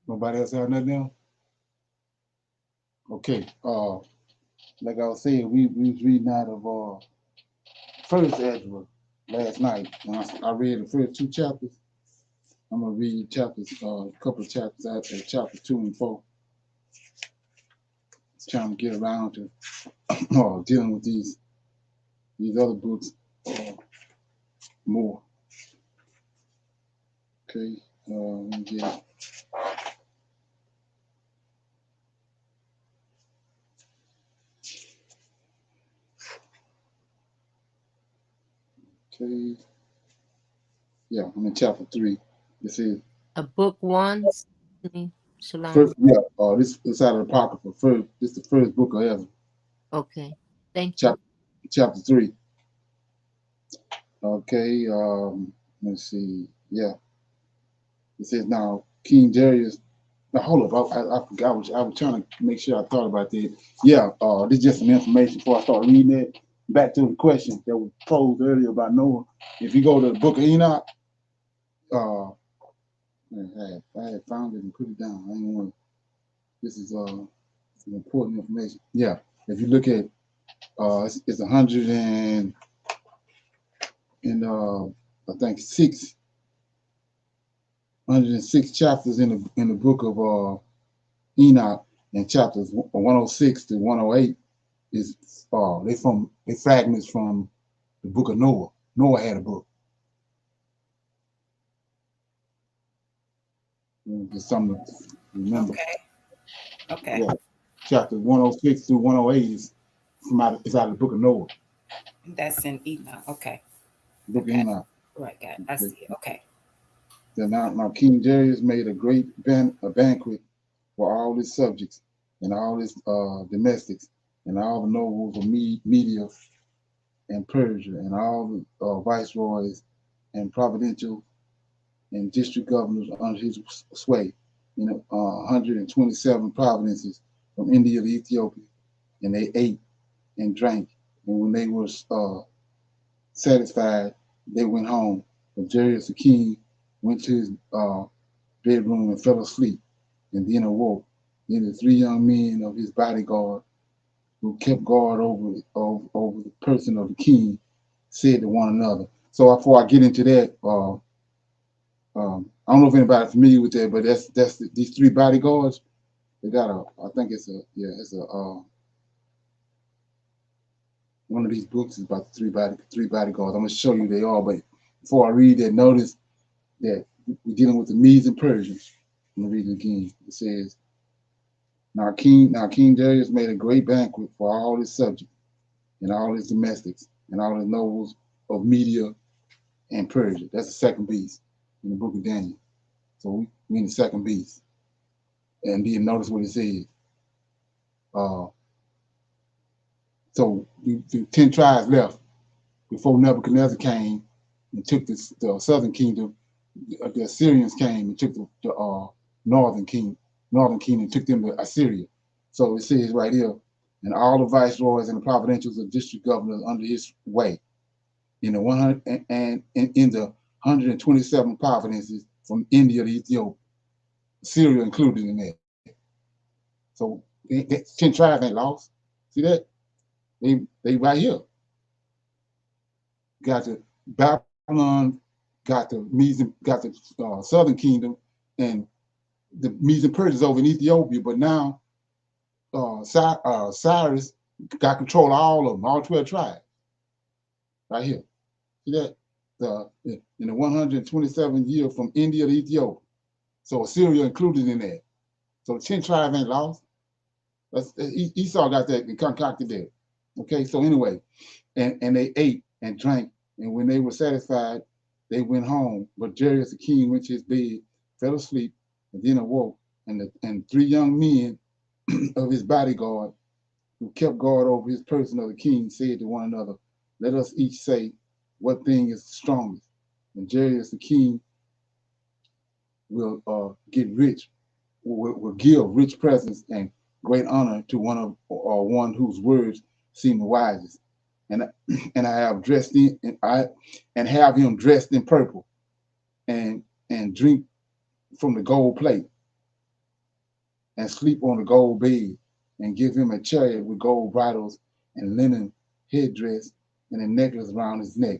Speaker 1: Nobody else have nothing else? Okay. Like I was saying, we was reading out of First Ezra last night. And I read the first 2 chapters. I'm gonna read a couple of chapters out of chapters 2 and 4. Trying to get around to dealing with these other books more. Okay. Let me get okay. Yeah, I'm in chapter 3. This is
Speaker 7: A book one, Shalom.
Speaker 1: first. Yeah. This is out of the Apocrypha. First, this is the first book of Ezra.
Speaker 7: Okay. Thank you.
Speaker 1: Chapter 3. Okay. Let's see. Yeah. It says now King Darius. Now hold up, I forgot. I was trying to make sure I thought about that. Yeah, this is just some information before I start reading it. Back to the question that was posed earlier about Noah. If you go to the Book of Enoch, uh, I had found it and put it down. I didn't want This is some important information. Yeah, if you look at it's 100 and I think 106 chapters in the book of Enoch, and chapters 106 to 108 is they fragments from the book of Noah. Noah had a book. Just something to remember.
Speaker 3: Okay.
Speaker 1: Yeah, chapter 106 through 108 is out of the book of Noah.
Speaker 3: That's in Enoch. Okay.
Speaker 1: Book of
Speaker 3: Okay.
Speaker 1: Enoch.
Speaker 3: Right. Got it. I see it. Okay.
Speaker 1: Then now King Darius made a great banquet for all his subjects and all his domestics and all the nobles of Media and Persia and all the viceroys and providential and district governors under his sway. 127 provinces from India to Ethiopia, and they ate and drank. And when they were satisfied, they went home. But Darius the king went to his bedroom and fell asleep, and then awoke. Then the three young men of his bodyguard, who kept guard over the person of the king, said to one another. So before I get into that, I don't know if anybody's familiar with that, but that's these three bodyguards. They got I think it's one of these books is about the three bodyguards. I'm gonna show you they are, but before I read that, notice that we're dealing with the Medes and Persians. I'm gonna read it again. It says, Now King Darius made a great banquet for all his subjects and all his domestics and all his nobles of Media and Persia. That's the second beast in the book of Daniel. So we in the second beast. And then notice what it says. So the 10 tribes left before Nebuchadnezzar came and took the southern kingdom. The Assyrians came and took the northern kingdom and took them to Assyria. So it says right here, and all the viceroys and the provincials and district governors under his way, in the 100 and in the 127 provinces from India to Ethiopia, Syria included in that. So 10 tribes ain't lost. See that? They right here. Got the Babylon, got the Medes, got the southern kingdom, and the Medes and Persians over in Ethiopia. But now Cyrus got control of all of them, all 12 tribes, right here. See that? In the 127 year from India to Ethiopia. So Assyria included in that. So the 10 tribes ain't lost. Esau got that and concocted that. Okay, so anyway, and they ate and drank, and when they were satisfied, they went home. But Darius the king went to his bed, fell asleep, and then awoke. And three young men of his bodyguard, who kept guard over his person of the king, said to one another, Let us each say what thing is the strongest. And Darius the king will get rich, will give rich presents and great honor to one whose words seem the wisest. And I have dressed in and have him dressed in purple and drink from the gold plate and sleep on the gold bed and give him a chariot with gold bridles and linen headdress and a necklace around his neck.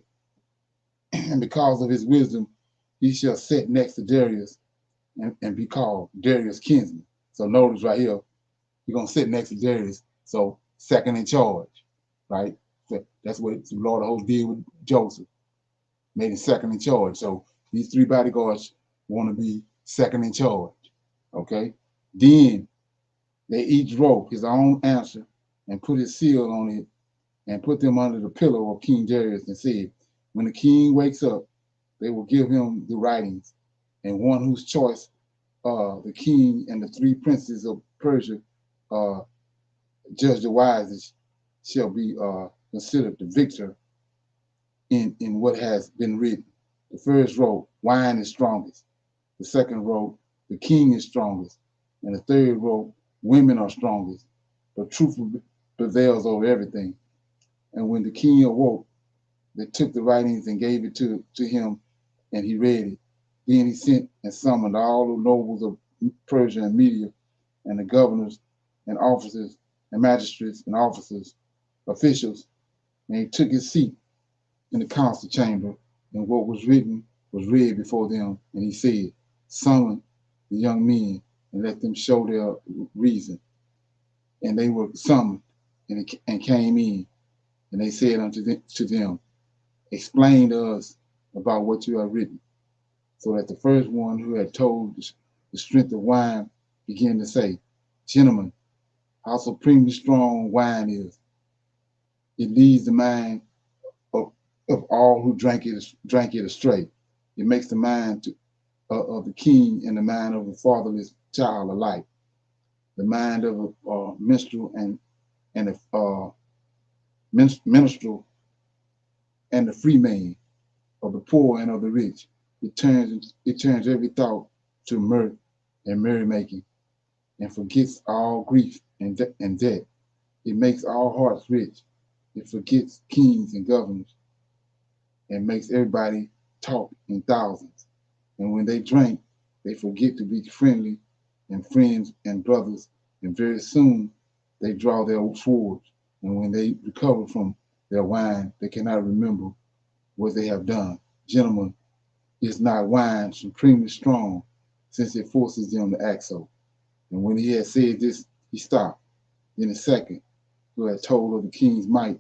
Speaker 1: And because of his wisdom, he shall sit next to Darius and be called Darius' kinsman. So notice right here, you're going to sit next to Darius. So second in charge, right? So that's what the Lord of hosts did with Joseph, made him second in charge. So these three bodyguards want to be second in charge, okay? Then they each wrote his own answer and put his seal on it and put them under the pillow of King Darius and said, when the king wakes up, they will give him the writings, and one whose choice the king and the three princes of Persia judge the wisest shall be considered the victor in what has been written. The first wrote, wine is strongest. The second wrote, the king is strongest. And the third wrote, women are strongest. But truth prevails over everything. And when the king awoke, they took the writings and gave it to him, and he read it. Then he sent and summoned all the nobles of Persia and Media and the governors and officers and magistrates and officers, officials, and he took his seat in the council chamber, and what was written was read before them, and he said, summon the young men and let them show their reason. And they were summoned and came in, and they said to them, explain to us about what you have written. So that the first one who had told the strength of wine began to say, gentlemen, how supremely strong wine is. It leads the mind of all who drank it astray. It makes the mind of the king and the mind of a fatherless child alike. The mind of a minstrel and a minstrel and the free man, of the poor and of the rich. It turns every thought to mirth and merrymaking, and forgets all grief and debt. It makes all hearts rich. It forgets kings and governors, and makes everybody talk in thousands. And when they drink, they forget to be friendly and friends and brothers, and very soon they draw their swords. And when they recover from their wine, they cannot remember what they have done. Gentlemen, is not wine supremely strong, since it forces them to act so? And when he had said this, he stopped. Then the second, who had told of the king's might,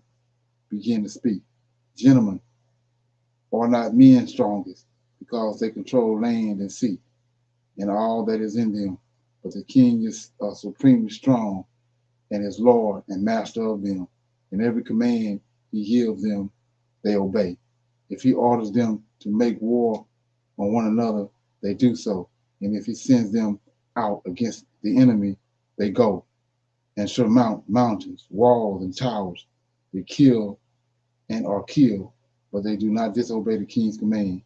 Speaker 1: began to speak. Gentlemen, are not men strongest, because they control land and sea, and all that is in them? But the king is supremely strong, and is Lord and master of them. And every command he gives them, they obey. If he orders them to make war on one another, they do so. And if he sends them out against the enemy, they go and surmount mountains, walls, and towers. They kill and are killed, but they do not disobey the king's command.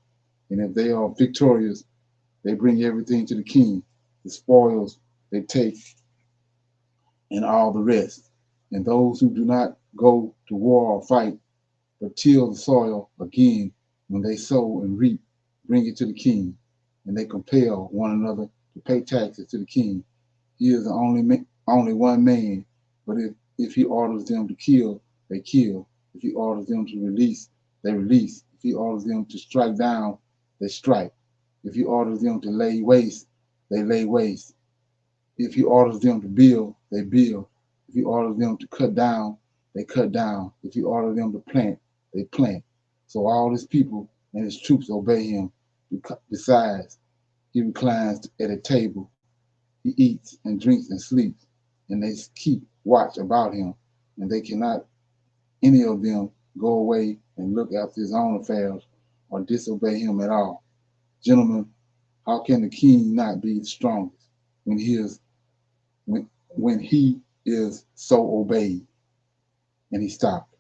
Speaker 1: And if they are victorious, they bring everything to the king, the spoils they take, and all the rest. And those who do not go to war or fight, but till the soil again, when they sow and reap, bring it to the king, and they compel one another to pay taxes to the king. He is the only one man, but if he orders them to kill, they kill. If he orders them to release, they release. If he orders them to strike down, they strike. If he orders them to lay waste, they lay waste. If he orders them to build, they build. If he orders them to cut down, they cut down. If he orders them to plant, they plant. So all his people and his troops obey him. Besides, he reclines at a table. He eats and drinks and sleeps, and they keep watch about him, and they cannot any of them go away and look after his own affairs or disobey him at all. Gentlemen, how can the king not be the strongest when he is so obeyed? And he stopped.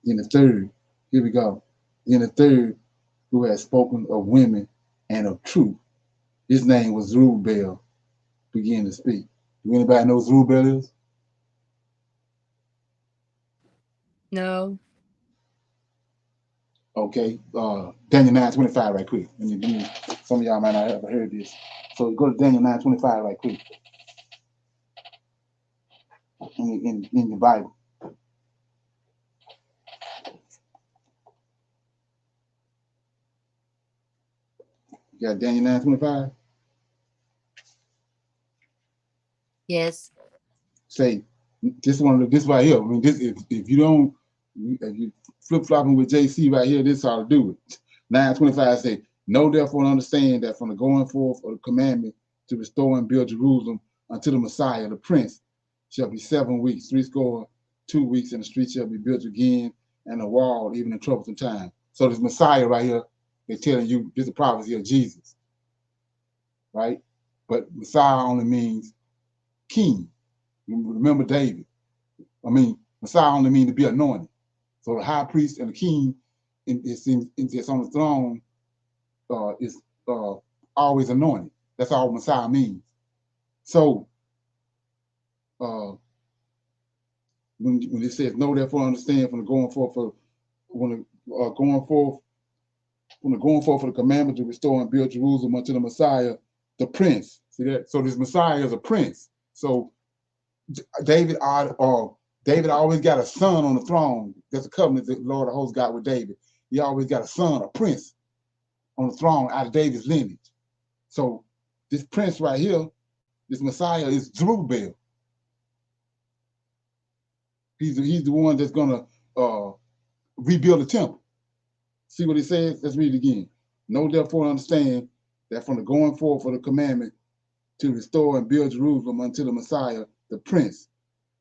Speaker 1: Then the third, here we go. Then the third, who had spoken of women and of truth, his name was Zerubbabel, began to speak. Do anybody know who Zerubbabel is?
Speaker 7: No.
Speaker 1: Okay, Daniel 9:25 right quick. Some of y'all might not have heard this. So go to Daniel 9:25 right quick in your Bible. You got Daniel 9:25?
Speaker 7: Yes.
Speaker 1: Say, this right here. I mean, this if you flip-flopping with JC right here, this is how to do it. 9:25 say, know therefore and understand that from the going forth of the commandment to restore and build Jerusalem unto the Messiah, the Prince, shall be 7 weeks, 62 weeks, and the street shall be built again, and the wall even in troublesome time. So this Messiah right here, they're telling you this is a prophecy of Jesus, right? But Messiah only means king. Remember David. Messiah only means to be anointed. So the high priest and the king that's on the throne is always anointed. That's all Messiah means. So when it says, know therefore understand from the going forth for when the going forth for the commandment to restore and build Jerusalem unto the Messiah, the Prince. See that? So this Messiah is a prince. So David always got a son on the throne. That's a covenant that the Lord of hosts got with David. He always got a son, a prince on the throne out of David's lineage. So this prince right here, this Messiah, is Zerubbabel. He's the one that's gonna rebuild the temple. See what it says? Let's read it again. Know therefore understand that from the going forth for the commandment to restore and build Jerusalem unto the Messiah, the prince.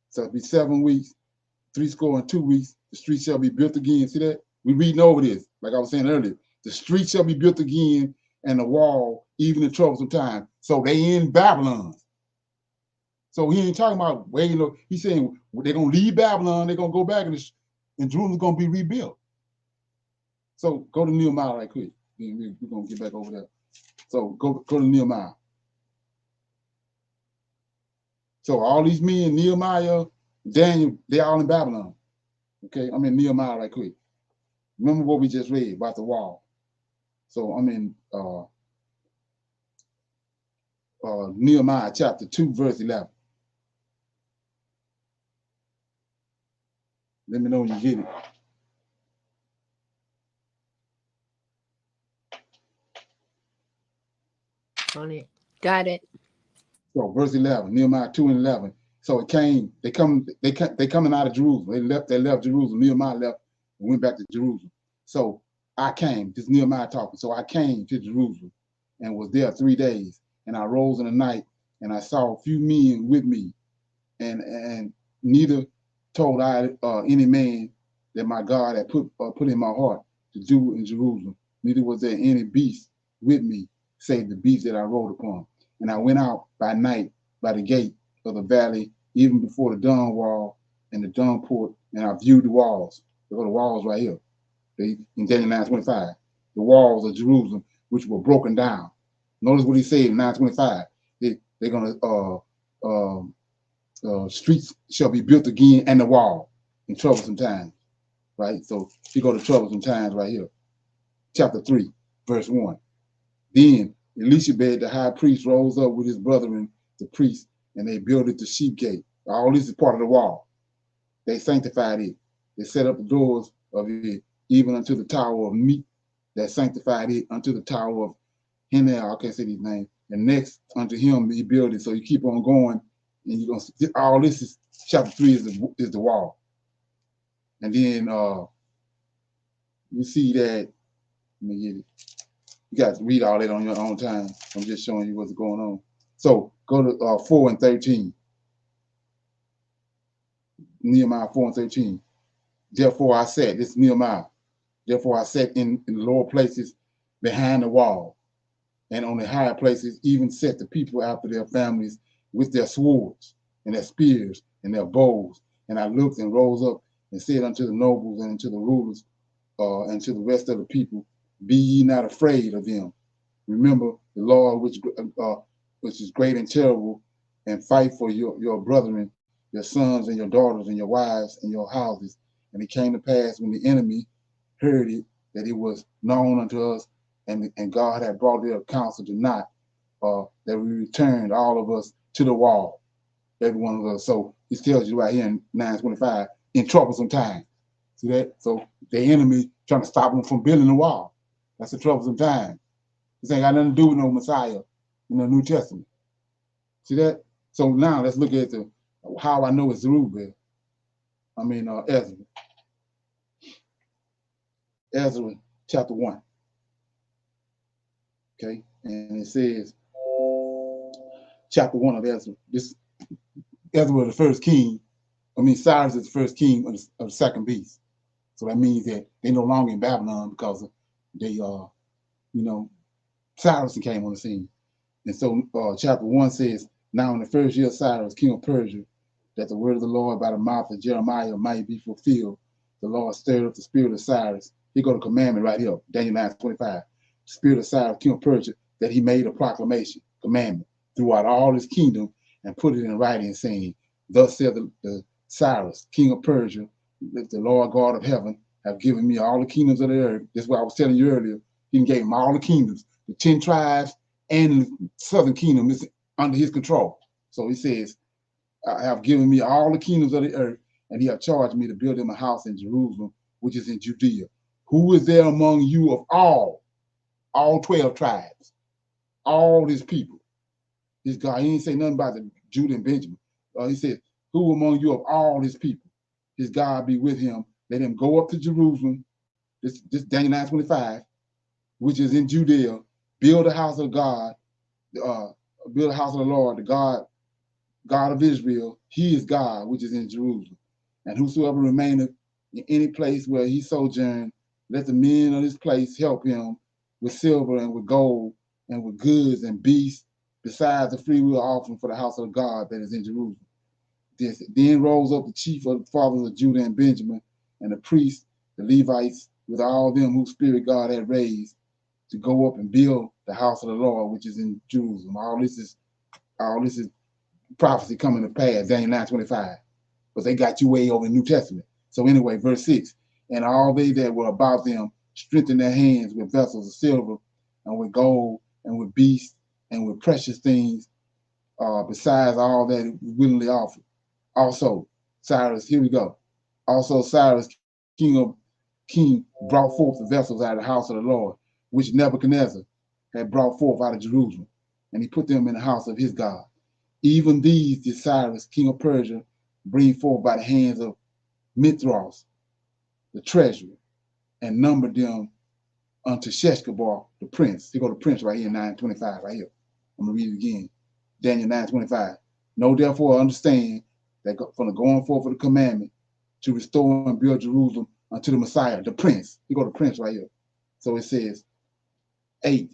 Speaker 1: So it'll be 7 weeks, 62 weeks, the street shall be built again. See that? We're reading over this, like I was saying earlier. The street shall be built again, and the wall, even in troublesome time. So they in Babylon. So he ain't talking about waiting. He's saying they're gonna leave Babylon, they're gonna go back, and Jerusalem's gonna be rebuilt. So go to Nehemiah right quick. We're gonna get back over there. So go to Nehemiah. So all these men, Nehemiah, Daniel, they're all in Babylon. Okay, I'm in Nehemiah right quick. Remember what we just read about the wall. So I'm in Nehemiah chapter 2, verse 11. Let me know when you get it.
Speaker 7: On it. Got it.
Speaker 1: So verse 11, Nehemiah 2 and 11. So they coming out of Jerusalem. They left Jerusalem. Nehemiah left and went back to Jerusalem. So I came, this Nehemiah talking. So I came to Jerusalem and was there 3 days. And I rose in the night and I saw a few men with me. And neither told I any man that my God had put in my heart to do in Jerusalem. Neither was there any beast with me, save the beast that I rode upon. And I went out by night by the gate of the valley, even before the dung wall and the dung port, and I viewed the walls. Look at the walls right here. In Daniel 9:25, the walls of Jerusalem, which were broken down. Notice what he said in 9:25. They're gonna streets shall be built again, and the wall in troublesome times. Right. So you go to troublesome times right here. Chapter 3, verse 1. Then Elishabed, the high priest, rose up with his brethren, the priests, and they built it the sheep gate. All this is part of the wall. They sanctified it. They set up the doors of it, even unto the tower of meat, that sanctified it unto the tower of Hinel. I can't say these names. And next unto him he built it. So you keep on going, and you're gonna see all this is chapter 3 is the wall. And then you see that. Let me get it. You got to read all that on your own time. I'm just showing you what's going on. So go to 4 and 13. Nehemiah 4 and 13. Therefore I sat, this is Nehemiah. Therefore I sat in the lower places behind the wall, and on the higher places even set the people after their families with their swords and their spears and their bows. And I looked and rose up and said unto the nobles and unto the rulers and to the rest of the people, be ye not afraid of them. Remember the Lord which is great and terrible, and fight for your brethren, your sons and your daughters and your wives and your houses. And it came to pass when the enemy heard it, that it was known unto us, and God had brought their counsel to naught, that we returned all of us to the wall, every one of us. So he tells you right here in 9:25, in troublesome time. See that? So the enemy trying to stop them from building the wall. That's a troublesome time. This ain't got nothing to do with no Messiah in the New Testament. See that? So now let's look at how I know it's Zerubbabel. I mean Ezra. Ezra chapter 1. Okay, and it says chapter 1 of Ezra. This Ezra was the first king. I mean Cyrus is the first king of the second beast. So that means that they're no longer in Babylon because they Cyrus came on the scene. And so chapter 1 says, now in the first year of Cyrus, king of Persia, that the word of the Lord by the mouth of Jeremiah might be fulfilled, the Lord stirred up the spirit of Cyrus. Here go the commandment right here, Daniel 9:25. The spirit of Cyrus, king of Persia, that he made a proclamation, commandment, throughout all his kingdom, and put it in writing, saying, thus said the Cyrus, king of Persia, that the Lord God of heaven have given me all the kingdoms of the earth. That's what I was telling you earlier. He gave him all the kingdoms, the 10 tribes, and the southern kingdom is under his control. So he says, have given me all the kingdoms of the earth, and he hath charged me to build him a house in Jerusalem, which is in Judea. Who is there among you of all 12 tribes, all his people? His God, he didn't say nothing about the Judah and Benjamin. He said, who among you of all his people? His God be with him. Let him go up to Jerusalem, this Daniel 9:25, which is in Judea, build a house of God, build a house of the Lord, the God of Israel. He is God, which is in Jerusalem. And whosoever remaineth in any place where he sojourned, let the men of this place help him with silver and with gold and with goods and beasts, besides the freewill offering for the house of God that is in Jerusalem. Then rose up the chief of the fathers of Judah and Benjamin, and the priests, the Levites, with all them whose spirit God had raised, to go up and build the house of the Lord, which is in Jerusalem. All this is prophecy coming to pass, Daniel 9:25. But they got you way over in the New Testament. So anyway, verse 6, and all they that were about them strengthened their hands with vessels of silver and with gold and with beasts and with precious things, besides all that it willingly offered. Also, Cyrus, here we go. Also, Cyrus, king, brought forth the vessels out of the house of the Lord, which Nebuchadnezzar had brought forth out of Jerusalem, and he put them in the house of his God. Even these did Cyrus, king of Persia, bring forth by the hands of Mithras, the treasurer, and numbered them unto Sheshbazzar, the prince. Here go the prince right here in 9:25, right here. I'm going to read it again. Daniel 9:25. Know therefore, understand that from the going forth of the commandment to restore and build Jerusalem unto the Messiah, the prince. Here go the prince right here. So it says 8,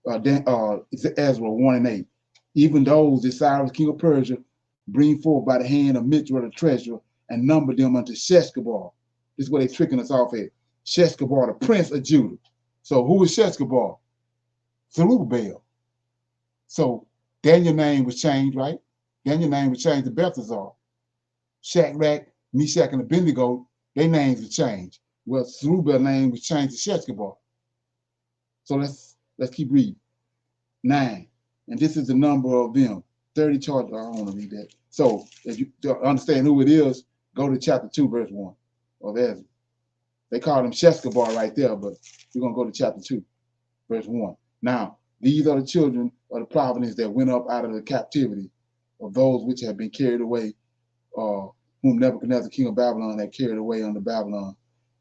Speaker 1: it's Ezra 1 and 8. Even those that Cyrus, king of Persia, bring forth by the hand of Mithra, the treasurer, and number them unto Sheshbazzar. This is what they're tricking us off at. Sheshbazzar, the prince of Judah. So who is Sheshbazzar? Zerubbabel. So Daniel's name was changed, right? Daniel's name was changed to Belteshazzar. Shadrach, Meshach, and Abednego, their names were changed. Well, Zerubbabel's name was changed to Sheshbazzar. So let's keep reading. 9. And this is the number of them. 30 charges. I don't want to read that. So if you understand who it is, go to chapter 2, verse 1. Oh, there's, they call him Sheshbazzar right there, but we're going to go to chapter 2, verse 1. Now, these are the children of the province that went up out of the captivity of those which have been carried away, whom Nebuchadnezzar, king of Babylon, had carried away unto Babylon,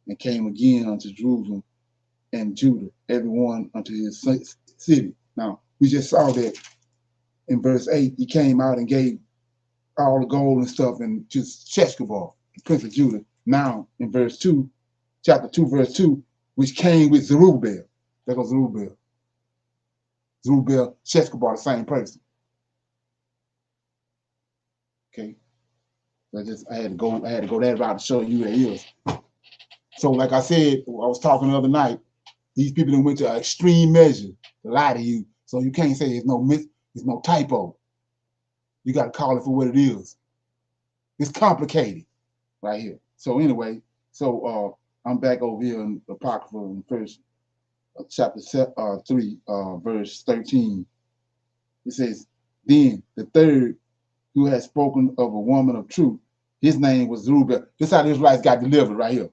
Speaker 1: and came again unto Jerusalem and Judah, everyone unto his city. Now, we just saw that in verse 8, he came out and gave all the gold and stuff and just Sheshbazzar, the prince of Judah. Now, in verse 2, chapter 2, verse 2, which came with Zerubbabel. There goes Zerubbabel. Zerubbabel, Sheshbazzar, the same person. Okay. I had to go that route to show you that is. So, like I said, I was talking the other night, these people that went to an extreme measure to lie to you. So you can't say there's no myth, there's no typo. You got to call it for what it is. It's complicated right here. So anyway, I'm back over here in the Apocrypha in first chapter 3, verse 13. It says, then the third who had spoken of a woman of truth, his name was Zerubbabel. This is how the Israelites got delivered right here.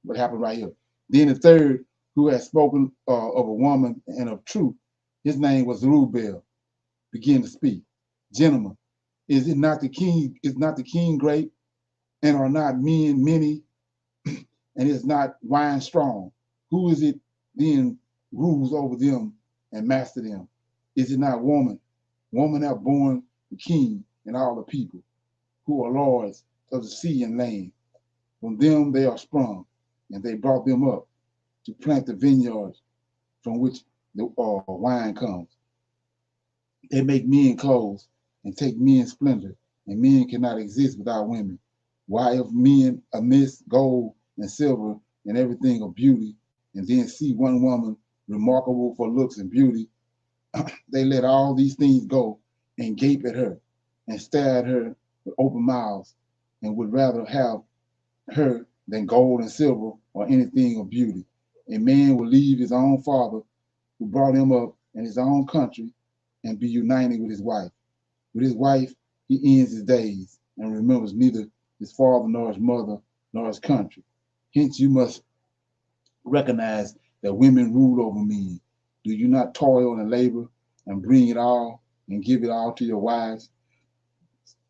Speaker 1: What happened right here. Then the third who had spoken of a woman and of truth, his name was Zerubbabel, began to speak. Gentlemen, is not the king great, and are not men many, and is not wine strong? Who is it then rules over them and master them? Is it not woman? Woman hath born the king and all the people, who are lords of the sea and land. From them they are sprung, and they brought them up to plant the vineyards from which the wine comes. They make men clothes and take men's splendor, and men cannot exist without women. Why if men amiss gold and silver and everything of beauty, and then see one woman remarkable for looks and beauty, they let all these things go and gape at her and stare at her with open mouths, and would rather have her than gold and silver or anything of beauty. A man will leave his own father who brought him up in his own country and be united with his wife. With his wife, He ends his days and remembers neither his father nor his mother nor his country. Hence you must recognize that women rule over men. Do you not toil and labor and bring it all and give it all to your wives?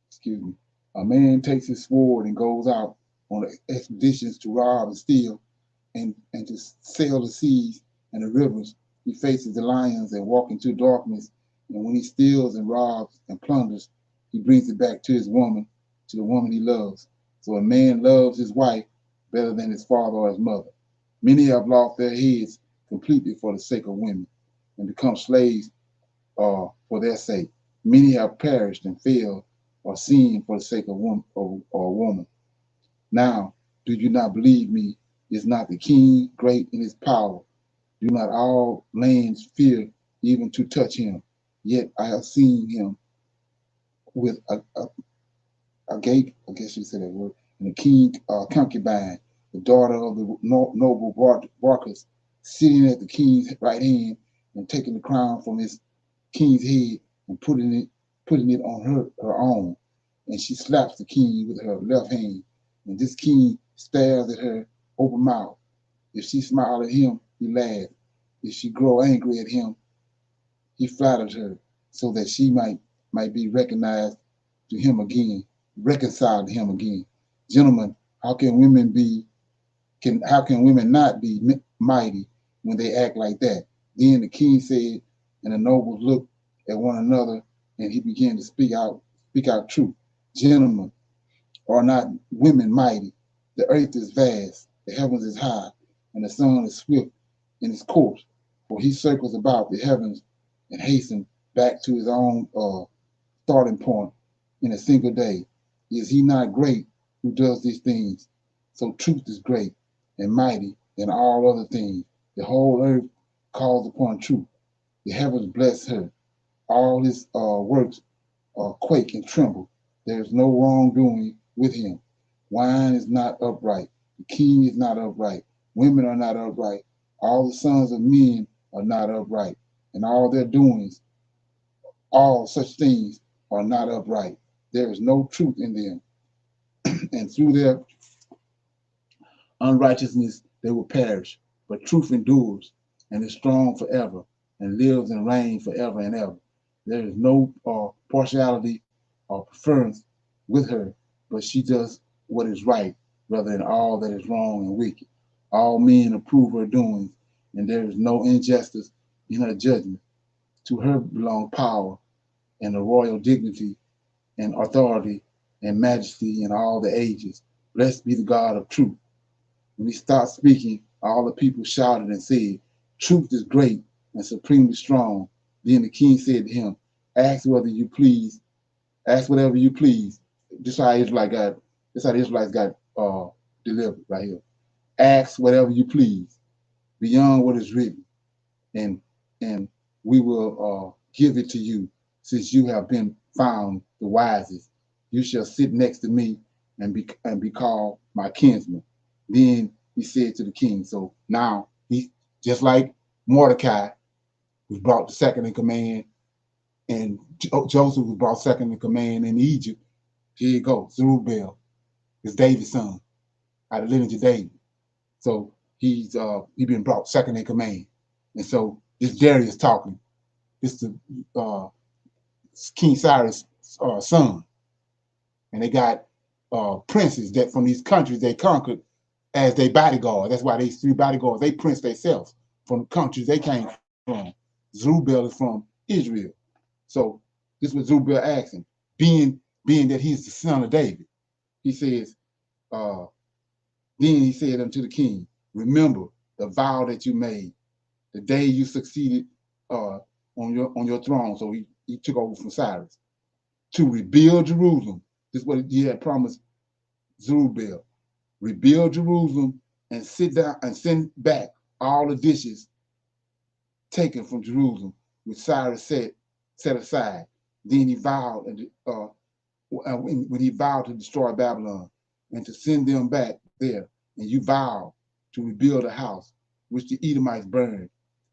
Speaker 1: Excuse me. A man takes his sword and goes out on expeditions to rob and steal and to sail the seas and the rivers. He faces the lions and walks into darkness. And when he steals and robs and plunders, he brings it back to his woman, to the woman he loves. So a man loves his wife better than his father or his mother. Many have lost their heads completely for the sake of women and become slaves for their sake. Many have perished and failed or sinned for the sake of woman or a woman. Now, do you not believe me? Is not the king great in his power? Do not all lands fear even to touch him? Yet I have seen him with a gate, I guess you said that word, and a king concubine, the daughter of the noble Barcus, sitting at the king's right hand and taking the crown from his king's head and putting it on her own. And she slaps the king with her left hand. And this king stares at her open mouth. If she smile at him, he laughs. If she grow angry at him, he flatters her so that she might be recognized to him again, reconciled to him again. Gentlemen, how can women not be mighty when they act like that? Then the king said, and the nobles looked at one another, and he began to speak out truth. Gentlemen, are not women mighty? The earth is vast, the heavens is high, and the sun is swift in its course. For he circles about the heavens and hastens back to his own starting point in a single day. Is he not great who does these things? So truth is great and mighty than all other things. The whole earth calls upon truth. The heavens bless her. All his works quake and tremble. There is no wrongdoing with him. Wine is not upright. The king is not upright. Women are not upright. All the sons of men are not upright. And all their doings, all such things are not upright. There is no truth in them. And through their unrighteousness they will perish. But truth endures and is strong forever and lives and reigns forever and ever. There is no partiality or preference with her, but she does what is right rather than all that is wrong and wicked. All men approve her doings, and there is no injustice in her judgment. To her belong power and the royal dignity and authority and majesty in all the ages. Blessed be the God of truth. When he stopped speaking, all the people shouted and said, truth is great and supremely strong. Then the king said to him, ask whether you please, ask whatever you please. This is how the Israelites got delivered right here. Ask whatever you please, beyond what is written, and we will give it to you, since you have been found the wisest. You shall sit next to me and be called my kinsman. Then he said to the king, so now he, just like Mordecai was brought to second in command, and Joseph was brought second in command in Egypt. Here you go, Zerubbabel is David's son, out of lineage of David. So he been brought second in command, and so this Darius talking. This is King Cyrus' son, and they got princes that from these countries they conquered as their bodyguard. That's why these three bodyguards, they prince themselves from countries they came from. Zerubbabel is from Israel. So this was Zerubbabel asking, being that he's the son of David. He says, then he said unto the king, remember the vow that you made the day you succeeded on your throne. So he took over from Cyrus to rebuild Jerusalem. This is what he had promised Zerubbabel. Rebuild Jerusalem and sit down and send back all the dishes taken from Jerusalem, which Cyrus set aside. Then he vowed, when he vowed to destroy Babylon and to send them back there, and you vowed to rebuild a house which the Edomites burned,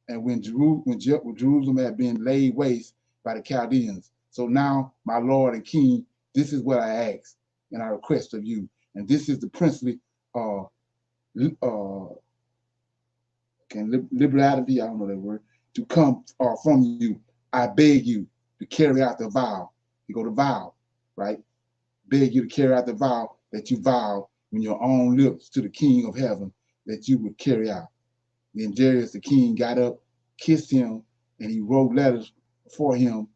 Speaker 1: and when Jerusalem had been laid waste by the Chaldeans. So now, my Lord and King, This is what I ask and I request of you. And this is the princely liberality, I don't know that word, to come from you. I beg you to carry out the vow. You go to vow, right? Beg you to carry out the vow that you vowed when your own lips to the King of heaven that you would carry out. Then Darius the king got up, kissed him, and he wrote letters for him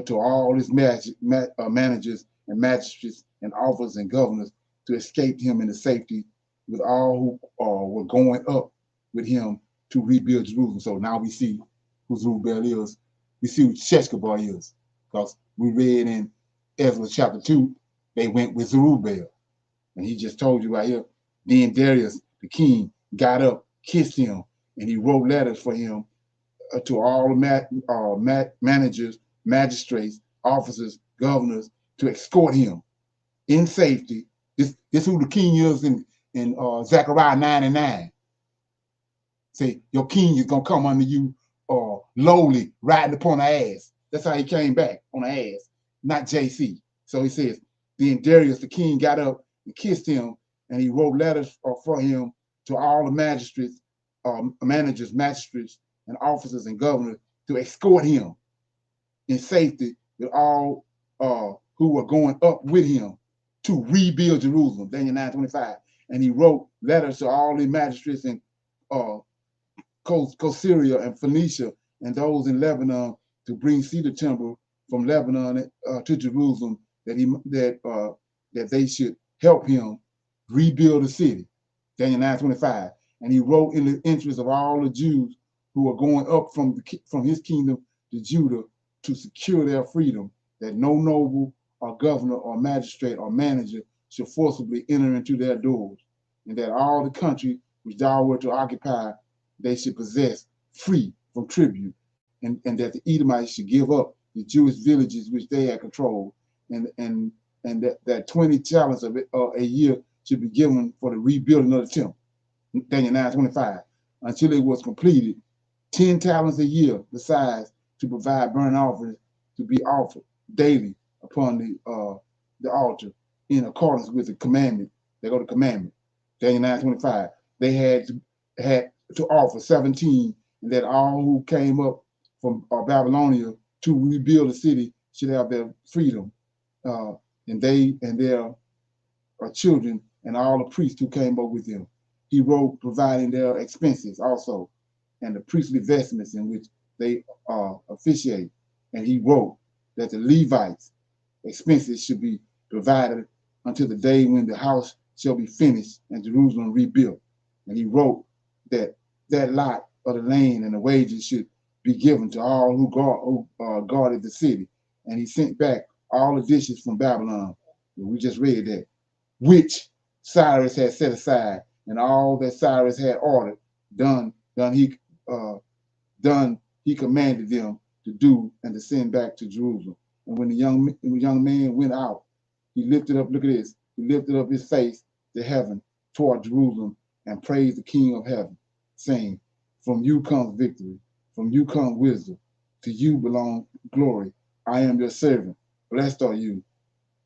Speaker 1: to all his managers and magistrates and officers and governors to escape him into safety with all who were going up with him to rebuild Jerusalem. So now we see who Zerubbabel is. We see who Sheshbazzar is, because we read in Ezra chapter 2, they went with Zerubbabel. And he just told you right here, then Darius the king got up, kissed him, and he wrote letters for him to all the managers, magistrates, officers, governors to escort him in safety. This who the king is in Zechariah 9:9. Say, your king is going to come under you lowly, riding upon an ass. That's how he came back, on an ass, not JC. So he says, then Darius the king got up and kissed him, and he wrote letters for him to all the magistrates, managers, magistrates, and officers and governors to escort him in safety with all who were going up with him to rebuild Jerusalem, Daniel 9:25. And he wrote letters to all the magistrates in Syria and Phoenicia and those in Lebanon to bring cedar timber from Lebanon to Jerusalem, that they should help him rebuild the city, Daniel 9:25. And he wrote in the interest of all the Jews who were going up from his kingdom to Judah to secure their freedom, that no noble or governor or magistrate or manager should forcibly enter into their doors, and that all the country which thou wert to occupy they should possess free from tribute, and that the Edomites should give up the Jewish villages which they had controlled, and that 20 talents of a year should be given for the rebuilding of the temple, Daniel 9:25, until it was completed, 10 talents a year besides to provide burnt offerings to be offered daily upon the altar in accordance with the commandment. They go to commandment, Daniel 9:25. They had to offer 17, and that all who came up from Babylonia to rebuild the city should have their freedom, and they and their children and all the priests who came up with them. He wrote providing their expenses also, and the priestly vestments in which they officiate. And he wrote that the Levites' expenses should be provided until the day when the house shall be finished and Jerusalem rebuilt. And he wrote that lot of the land and the wages should be given to all who guarded the city. And he sent back all the dishes from Babylon. We just read that, which Cyrus had set aside, and all that Cyrus had ordered, he commanded them to do and to send back to Jerusalem. And when the young man went out, he lifted up, look at this, he lifted up his face to heaven toward Jerusalem and praised the King of heaven, saying, from you comes victory, from you comes wisdom, to you belong glory. I am your servant. Blessed are you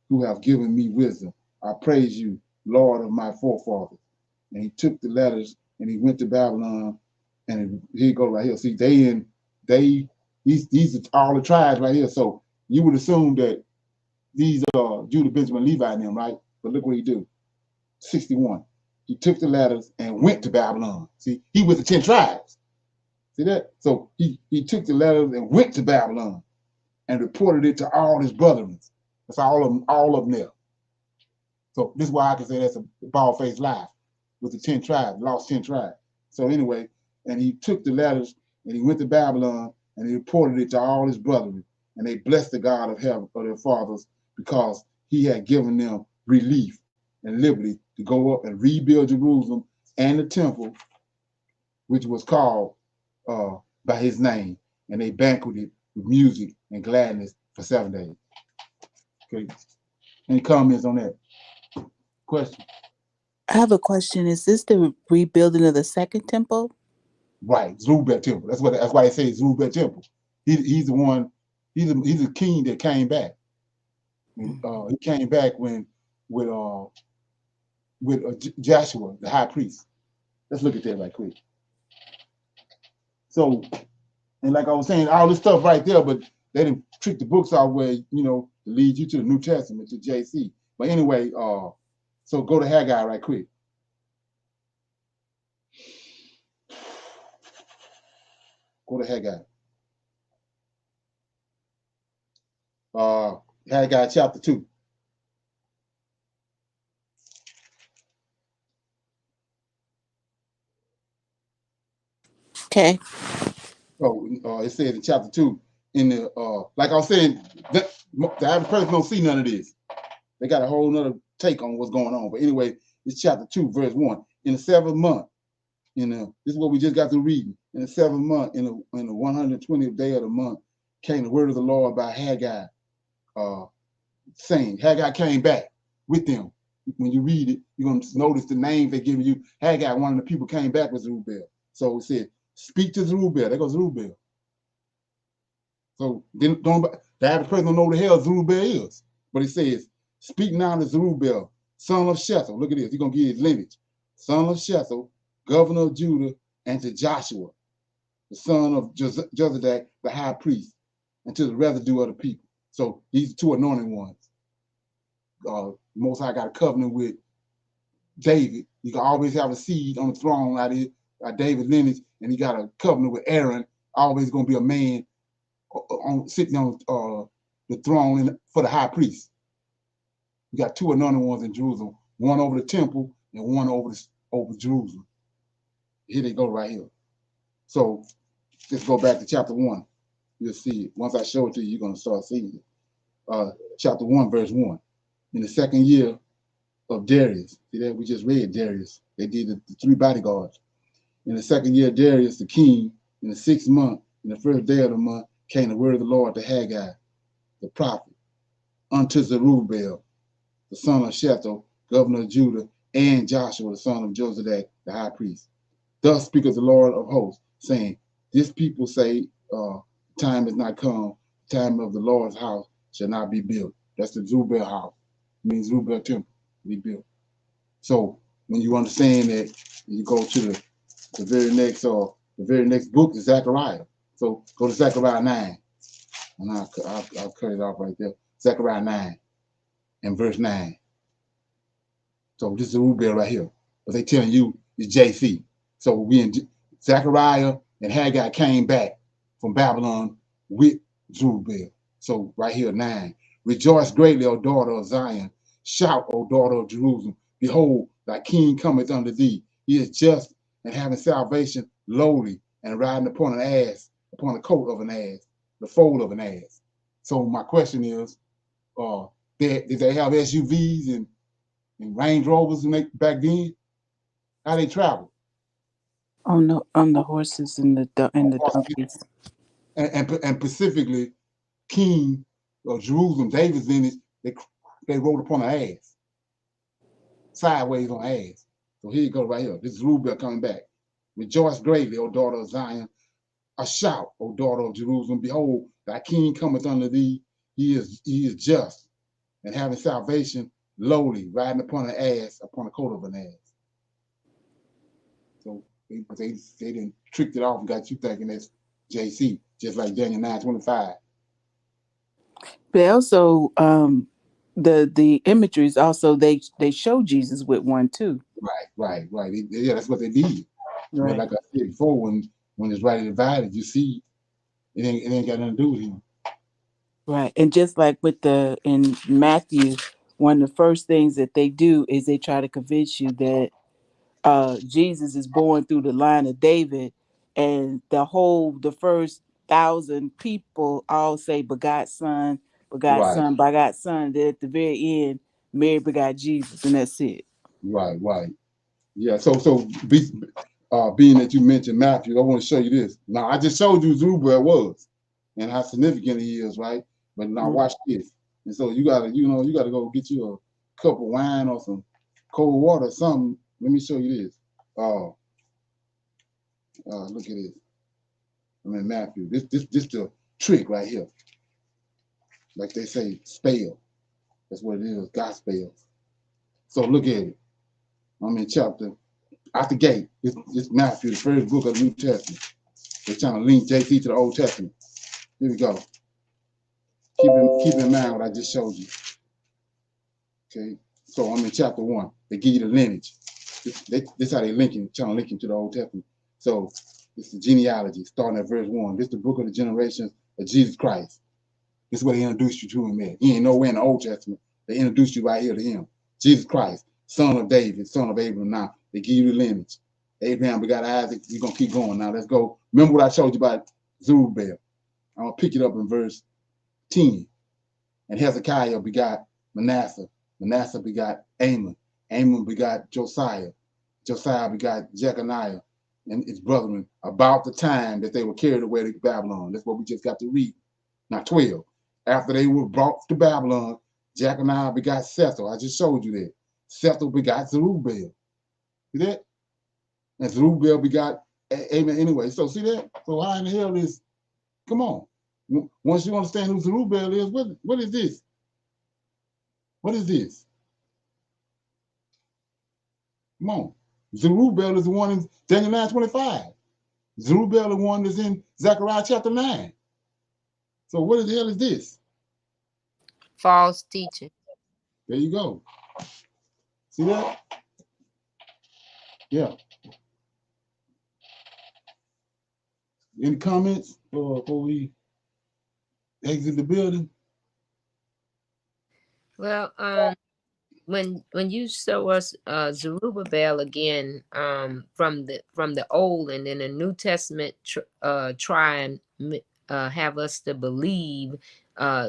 Speaker 1: who have given me wisdom. I praise you, Lord of my forefathers. And he took the letters and he went to Babylon. And here you go right here. See, these are all the tribes right here. So you would assume that these are Judah, Benjamin, Levi, and them, right? But look what he do. 61. He took the letters and went to Babylon. See, he was the 10 tribes. See that? So he took the letters and went to Babylon and reported it to all his brethren. That's all of them there. So this is why I can say that's a bald-faced lie with the 10 tribes, lost 10 tribes. So anyway, and he took the letters and he went to Babylon and he reported it to all his brethren. And they blessed the God of heaven for their fathers because he had given them relief and liberty to go up and rebuild Jerusalem and the temple, which was called by his name. And they banqueted with music and gladness for 7 days. Okay. Any comments on that? Question?
Speaker 2: I have a question. Is this the rebuilding of the second temple?
Speaker 1: Right, Zerubbabel temple. That's why they say Zerubbabel temple. He's the one. He's a king that came back. And, he came back with Joshua, the high priest. Let's look at that right quick. So, and like I was saying, all this stuff right there, but they didn't trick the books out where, to lead you to the New Testament, to JC. But anyway, so go to Haggai right quick. Go to Haggai. Haggai chapter 2.
Speaker 2: Okay.
Speaker 1: So it says in chapter 2, in the like I was saying, the average person don't see none of this. They got a whole nother take on what's going on. But anyway, it's chapter 2, verse 1. In the 7th month, this is what we just got through reading. In the 7th month, in the 120th day of the month, came the word of the Lord by Haggai, saying, Haggai came back with them. When you read it, you're going to notice the names they give you. Haggai, one of the people came back with Zerubbabel. So it said, speak to Zerubbabel. There goes Zerubbabel. So the average person don't know who the hell Zerubbabel is. But it says, speak now to Zerubbabel, son of Shethel. Look at this. He's going to give his lineage. Son of Shethel, governor of Judah, and to Joshua, the son of Jozadak, the high priest, and to the residue of the people. So these two anointed ones. Most High got a covenant with David. You can always have a seed on the throne out of David's lineage, and he got a covenant with Aaron. Always going to be a man sitting on the throne for the high priest. You got two anointed ones in Jerusalem, one over the temple and one over Jerusalem. Here they go right here. So let's go back to chapter 1. You'll see it. Once I show it to you, you're going to start seeing it. Chapter 1, verse 1. In the 2nd year of Darius, see that? We just read Darius. They did the 3 bodyguards. In the 2nd year of Darius, the king, in the 6th month, in the 1st day of the month, came the word of the Lord to Haggai, the prophet, unto Zerubbabel, the son of Shethel, governor of Judah, and Joshua, the son of Jozadak, the high priest. Thus speaketh the Lord of hosts, saying, this people say, time is not come, the time of the Lord's house shall not be built. That's the Zerubbabel house. It means Zerubbabel temple to be built. So when you understand that, you go to the very next book is Zechariah. So go to Zechariah 9. And I'll cut it off right there. Zechariah 9 and verse 9. So this is Zerubbabel right here. But they telling you it's JC. So we in Zechariah and Haggai came back from Babylon with Zerubbabel. So right here, 9. Rejoice greatly, O daughter of Zion. Shout, O daughter of Jerusalem. Behold, thy king cometh unto thee. He is just and having salvation, lowly, and riding upon an ass, upon the coat of an ass, the foal of an ass. So my question is, did they have SUVs and Range Rovers back then? How they travel?
Speaker 2: On the horses and the donkeys.
Speaker 1: And specifically, King of Jerusalem, David's lineage, they rode upon an ass, sideways on ass. So here you go right here. This is Zerubbabel coming back. Rejoice greatly, O daughter of Zion. A shout, O daughter of Jerusalem. Behold, thy king cometh unto thee. He is just and having salvation, lowly, riding upon an ass, upon the coat of an ass. So they didn't tricked it off and got you thinking that's JC, just like Daniel 9:25.
Speaker 2: But also, the imageries also they show Jesus with one too.
Speaker 1: Right. Yeah, that's what they did. Right. But like I said before, when it's rightly divided, you see it ain't got nothing to do with him.
Speaker 2: Right. And just like in Matthew, one of the first things that they do is they try to convince you that Jesus is born through the line of David, and the first 1,000 people all say begot son, begot
Speaker 1: Right.
Speaker 2: son, begot son. Then at the very end, Mary begot Jesus, and that's it.
Speaker 1: Right. Yeah. So being that you mentioned Matthew, I want to show you this. Now I just showed you Zerubbabel was and how significant he is, right? But now watch this. And so you gotta go get you a cup of wine or some cold water or something. Let me show you this. Look at this. I mean Matthew. This the trick right here. Like they say, spell. That's what it is, gospel. So look at it. I'm in chapter, out the gate. It's Matthew, the first book of the New Testament. They're trying to link JC to the Old Testament. Here we go. Keep in mind what I just showed you. Okay. So I'm in chapter 1. They give you the lineage. This how they trying to link him to the Old Testament. So it's the genealogy, starting at verse 1. This is the book of the generations of Jesus Christ. This is what he introduced you to him at. He ain't nowhere in the Old Testament. They introduced you right here to him. Jesus Christ, son of David, son of Abraham. Now, they give you the lineage. Abraham begot Isaac. We're going to keep going. Now, let's go. Remember what I showed you about Zerubbabel. I'm going to pick it up in verse 10. And Hezekiah begot Manasseh. Manasseh begot Amon. Amon begot Josiah. Josiah begot Jeconiah and his brethren about the time that they were carried away to Babylon. That's what we just got to read. Now, 12. After they were brought to Babylon, Jeconiah begot Sethel. I just showed you that. Sethel begot Zerubbabel. See that? And Zerubbabel begot Amen anyway. So see that? So how in the hell is, come on. Once you understand who Zerubbabel is, what is this? What is this? Come on. Zerubbabel is the one in Daniel 9:25. Zerubbabel is the one that's in Zechariah chapter 9. So what the hell is this?
Speaker 7: False teaching.
Speaker 1: There you go. See that? Yeah. Any comments before we exit the building?
Speaker 7: Well, when you show us Zerubbabel again, from the Old and then the New Testament, try and have us to believe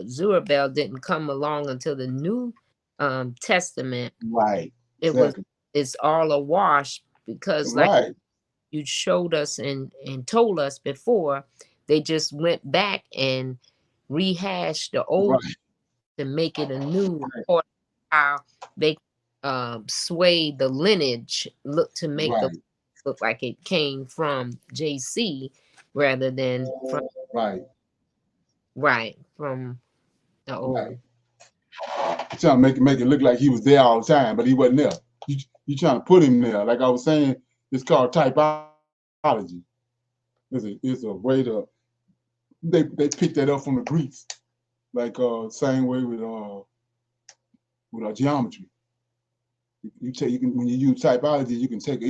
Speaker 7: Zerubbabel didn't come along until the New Testament.
Speaker 1: Right.
Speaker 7: Exactly. It's all a wash, because like
Speaker 1: right.
Speaker 7: you showed us and told us before, they just went back and rehashed the old
Speaker 1: right.
Speaker 7: to make it a new, or how they sway the lineage, to make
Speaker 1: right.
Speaker 7: the look like it came from JC rather than from from the old.
Speaker 1: Right. Trying to make it look like he was there all the time, but he wasn't there. You trying to put him there. Like I was saying, it's called typology. It's a way to, they picked that up from the Greeks. Like same way with geometry. You can, when you use typology, you can take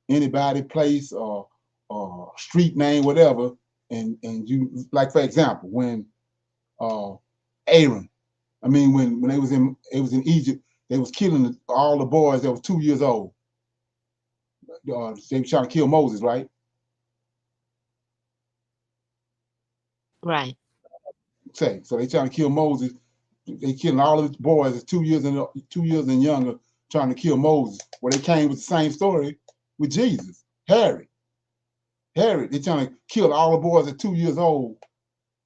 Speaker 1: anybody, place, or street name, whatever, and you, like for example, when Aaron, I mean, when it was in Egypt, they was killing all the boys that was 2 years old. They were trying to kill Moses, right?
Speaker 7: Right.
Speaker 1: So they trying to kill Moses. They killing all of the boys that's 2 years and younger, trying to kill Moses. Well, they came with the same story with Jesus. Herod, they trying to kill all the boys at 2 years old,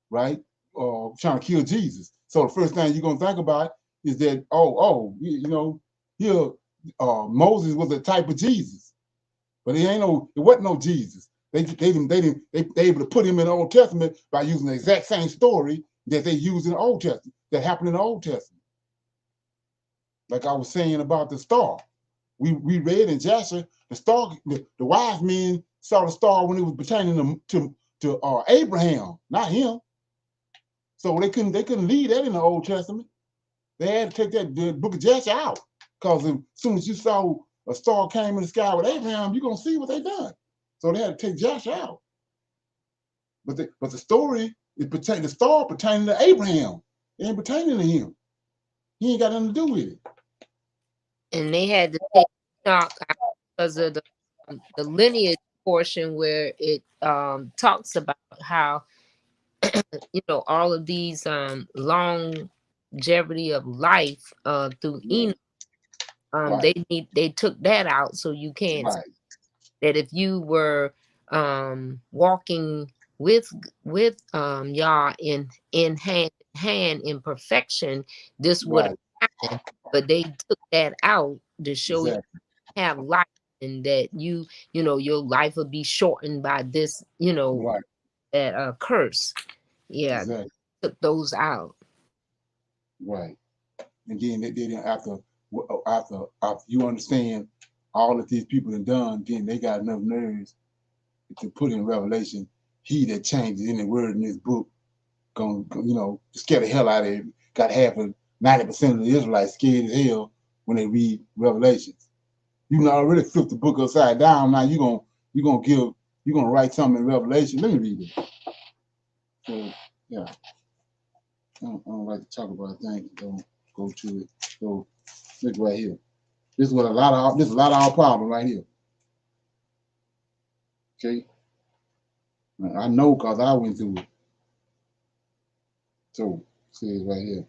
Speaker 1: right? Trying to kill Jesus. So the first thing you're gonna think about is that, here Moses was a type of Jesus, but it wasn't no Jesus. They able to put him in the Old Testament by using the exact same story that they used in the Old Testament, that happened in the Old Testament. Like I was saying about the star. We read in Jasher, the star, the wise men saw the star when it was pertaining to Abraham, not him. So they couldn't leave that in the Old Testament. They had to take the book of Jasher out, because as soon as you saw a star came in the sky with Abraham, you're gonna see what they done. So they had to take Jasher out. But the story is the star pertaining to Abraham. It ain't pertaining to him. He ain't got nothing to do with it.
Speaker 7: And they had to take Enoch out because of the lineage portion, where it talks about how all of these longevity of life through Enoch.
Speaker 1: Right.
Speaker 7: They took that out, so you can't
Speaker 1: Right.
Speaker 7: that if you were walking with Yah in hand in perfection, this would have happened. But they took that out to show you have life, and that your life would be shortened by this, that curse. Yeah,
Speaker 1: Exactly.
Speaker 7: took those out.
Speaker 1: Right. and then after you understand all that these people have done, then they got enough nerves to put in Revelation, he that changes any word in this book, gonna scare the hell out of it. Got half of 90% of the Israelites scared as hell when they read Revelations. You already flipped the book upside down. Now you're gonna write something in Revelation. Let me read it. So yeah, I don't like to talk about things. Don't go to it. So look right here. This is a lot of our problem right here. Okay, I know because I went through it. So see it right here.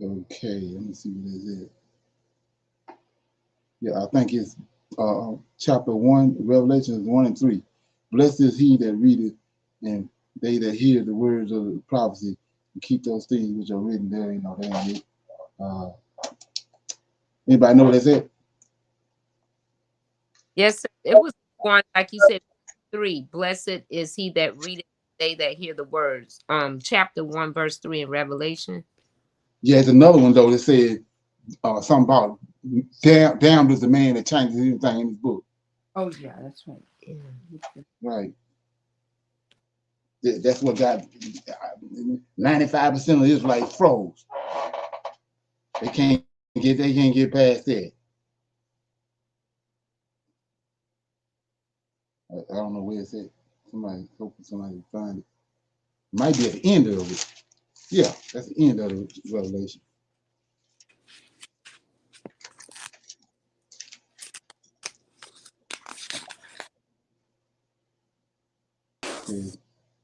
Speaker 1: Okay, let me see what this is. Yeah, I think it's chapter 1, Revelations 1 and 3. Blessed is he that readeth, and they that hear the words of the prophecy, and keep those things which are written there. That ain't it. Anybody know what they said?
Speaker 7: Yes, it was one, like you said, 3. Blessed is he that readeth, they that hear the words. Chapter 1, verse 3 in Revelation.
Speaker 1: Yeah, it's another one though that said something about damned is the man that changes anything in his book.
Speaker 2: Oh yeah, that's right.
Speaker 1: Yeah. Right. That's what got 95% of Israelites froze. They can't get past that. I don't know where it's at. Hoping somebody find it. Might be at the end of it. Yeah, that's the end of the Revelation.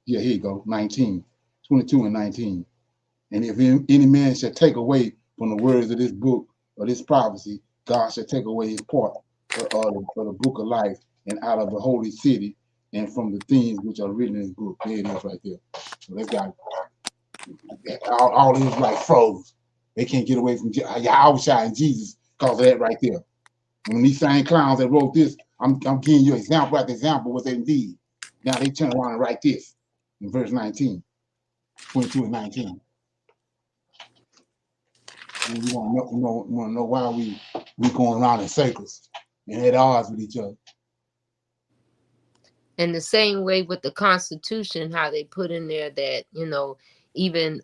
Speaker 1: Yeah, here you go. 19, 22 and 19. And if any man shall take away from the words of this book or this prophecy, God shall take away his part of the book of life and out of the holy city and from the things which are written in this book. There it is right there. So that's got all these like froze. They can't get away from Yahushua and Jesus because of that right there. When these same clowns that wrote this, I'm giving you example after example what they did. Now they turn around and write this in verse 19, 22 and 19. And you want to know why we going around in circles and at odds with each other.
Speaker 7: And the same way with the Constitution, how they put in there that, even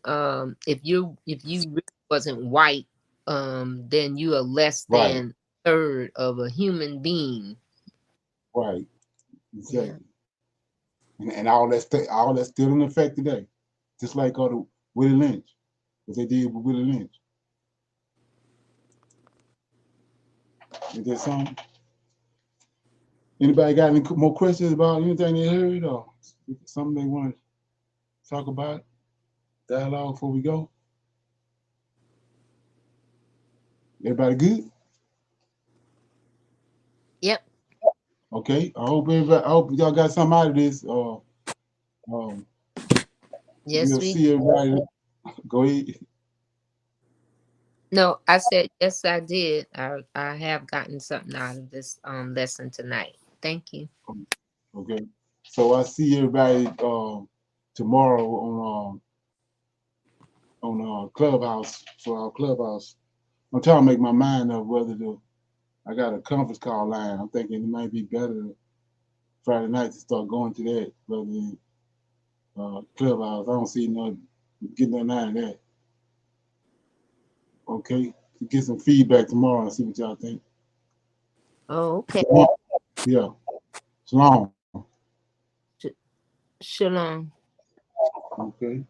Speaker 7: if you really wasn't white, then you are less than
Speaker 1: Right.
Speaker 7: third of a human being.
Speaker 1: Right. Exactly. Yeah. And all that's still in effect today. Just like Willie Lynch, what they did with Willie Lynch. Is there something? Anybody got any more questions about anything they heard or something they want to talk about? Dialogue before we go? Everybody good?
Speaker 7: Yep.
Speaker 1: Okay. I hope y'all got something out of this.
Speaker 7: Yes,
Speaker 1: we'll see everybody. Go ahead.
Speaker 7: No, I said yes, I did. I have gotten something out of this lesson tonight. Thank you.
Speaker 1: Okay. So I see everybody tomorrow on Clubhouse for our Clubhouse. I'm trying to make my mind up whether I got a conference call line. I'm thinking it might be better Friday night to start going to that rather than Clubhouse. I don't see getting nothing out of that. Okay. Get some feedback tomorrow and see what y'all think.
Speaker 7: Oh, okay.
Speaker 1: Yeah. Shalom.
Speaker 7: Shalom.
Speaker 1: Okay.